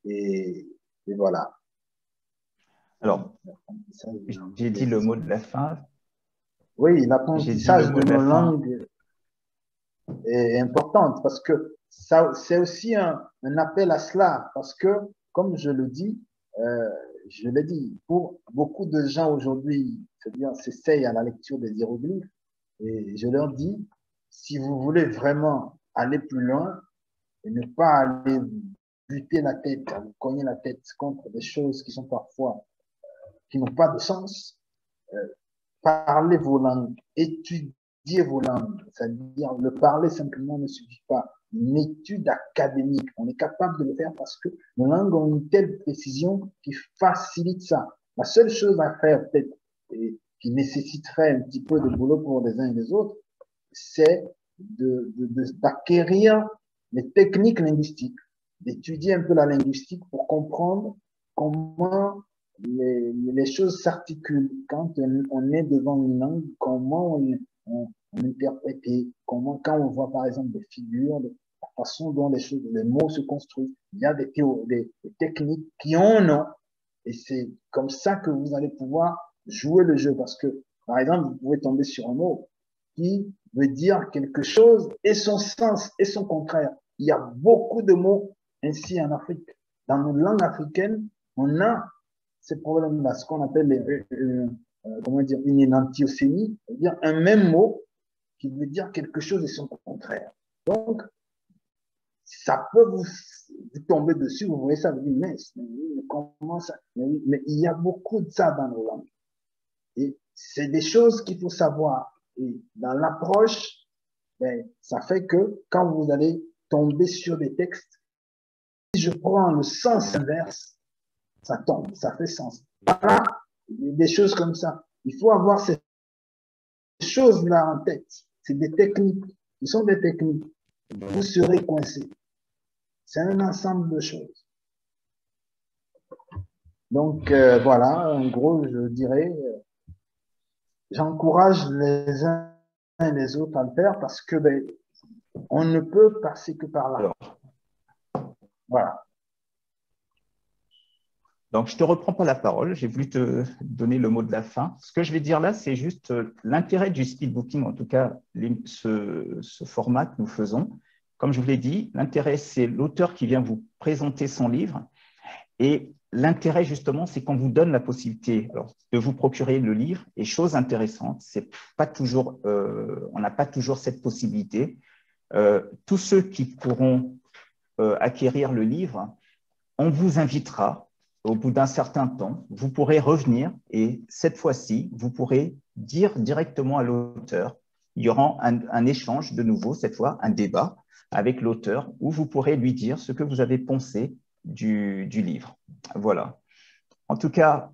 Et voilà. Alors, j'ai dit le mot de la fin. Oui, l'apprentissage de nos langues est importante parce que c'est aussi un appel à cela, parce que, comme je le dis, je l'ai dit, pour beaucoup de gens aujourd'hui, c'est-à-dire s'essayent à la lecture des hiéroglyphes, et je leur dis, si vous voulez vraiment aller plus loin et ne pas aller buter la tête, vous cogner la tête contre des choses qui sont parfois, qui n'ont pas de sens, parlez vos langues, étudiez vos langues, c'est-à-dire le parler simplement ne suffit pas. Une étude académique, on est capable de le faire parce que nos langues ont une telle précision qui facilite ça. La seule chose à faire peut-être et qui nécessiterait un petit peu de boulot pour les uns et les autres, c'est d'acquérir les techniques linguistiques, d'étudier un peu la linguistique pour comprendre comment les choses s'articulent quand on est devant une langue, comment on interprète, comment, quand on voit par exemple des figures, la façon dont les mots se construisent. Il y a des techniques qui ont un nom, et c'est comme ça que vous allez pouvoir jouer le jeu, parce que, par exemple, vous pouvez tomber sur un mot qui veut dire quelque chose et son sens et son contraire. Il y a beaucoup de mots ainsi en Afrique. Dans nos langues africaines, on a ces problèmes-là, ce qu'on appelle comment dire, une énantiosémie, c'est-à-dire un même mot qui veut dire quelque chose et son contraire. Donc, ça peut vous tomber dessus, vous voyez ça, vous dites, mais comment ça? Mais il y a beaucoup de ça dans nos langues. Et c'est des choses qu'il faut savoir. Et dans l'approche, ben, ça fait que quand vous allez tomber sur des textes, si je prends le sens inverse, ça tombe, ça fait sens. Voilà, des choses comme ça. Il faut avoir ces choses-là en tête. C'est des techniques. Ce sont des techniques. Vous serez coincé. C'est un ensemble de choses. Donc, voilà, en gros, je dirais, j'encourage les uns et les autres à le faire parce que ben, on ne peut passer que par là. Voilà. Donc, je ne te reprends pas la parole. J'ai voulu te donner le mot de la fin. Ce que je vais dire là, c'est juste l'intérêt du speedbooking, en tout cas, ce format que nous faisons. Comme je vous l'ai dit, l'intérêt, c'est l'auteur qui vient vous présenter son livre. Et l'intérêt, justement, c'est qu'on vous donne la possibilité de vous procurer le livre. Et chose intéressante, c'est pas toujours, on n'a pas toujours cette possibilité. Tous ceux qui pourront acquérir le livre, on vous invitera. Au bout d'un certain temps, vous pourrez revenir et cette fois-ci, vous pourrez dire directement à l'auteur. Il y aura un échange de nouveau, cette fois, un débat avec l'auteur où vous pourrez lui dire ce que vous avez pensé du livre. Voilà. En tout cas,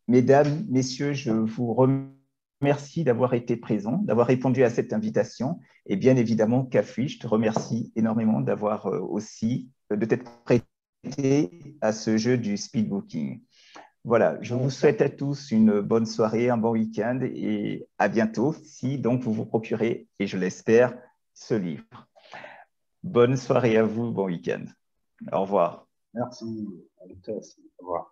mesdames, messieurs, je vous remercie d'avoir été présents, d'avoir répondu à cette invitation. Et bien évidemment, Kafui, je te remercie énormément d'avoir aussi, de t'être prêté à ce jeu du speedbooking. Voilà, je vous souhaite à tous une bonne soirée, un bon week-end et à bientôt si donc vous vous procurez, et je l'espère, ce livre. Bonne soirée à vous, bon week-end. Au revoir. Merci. Au revoir.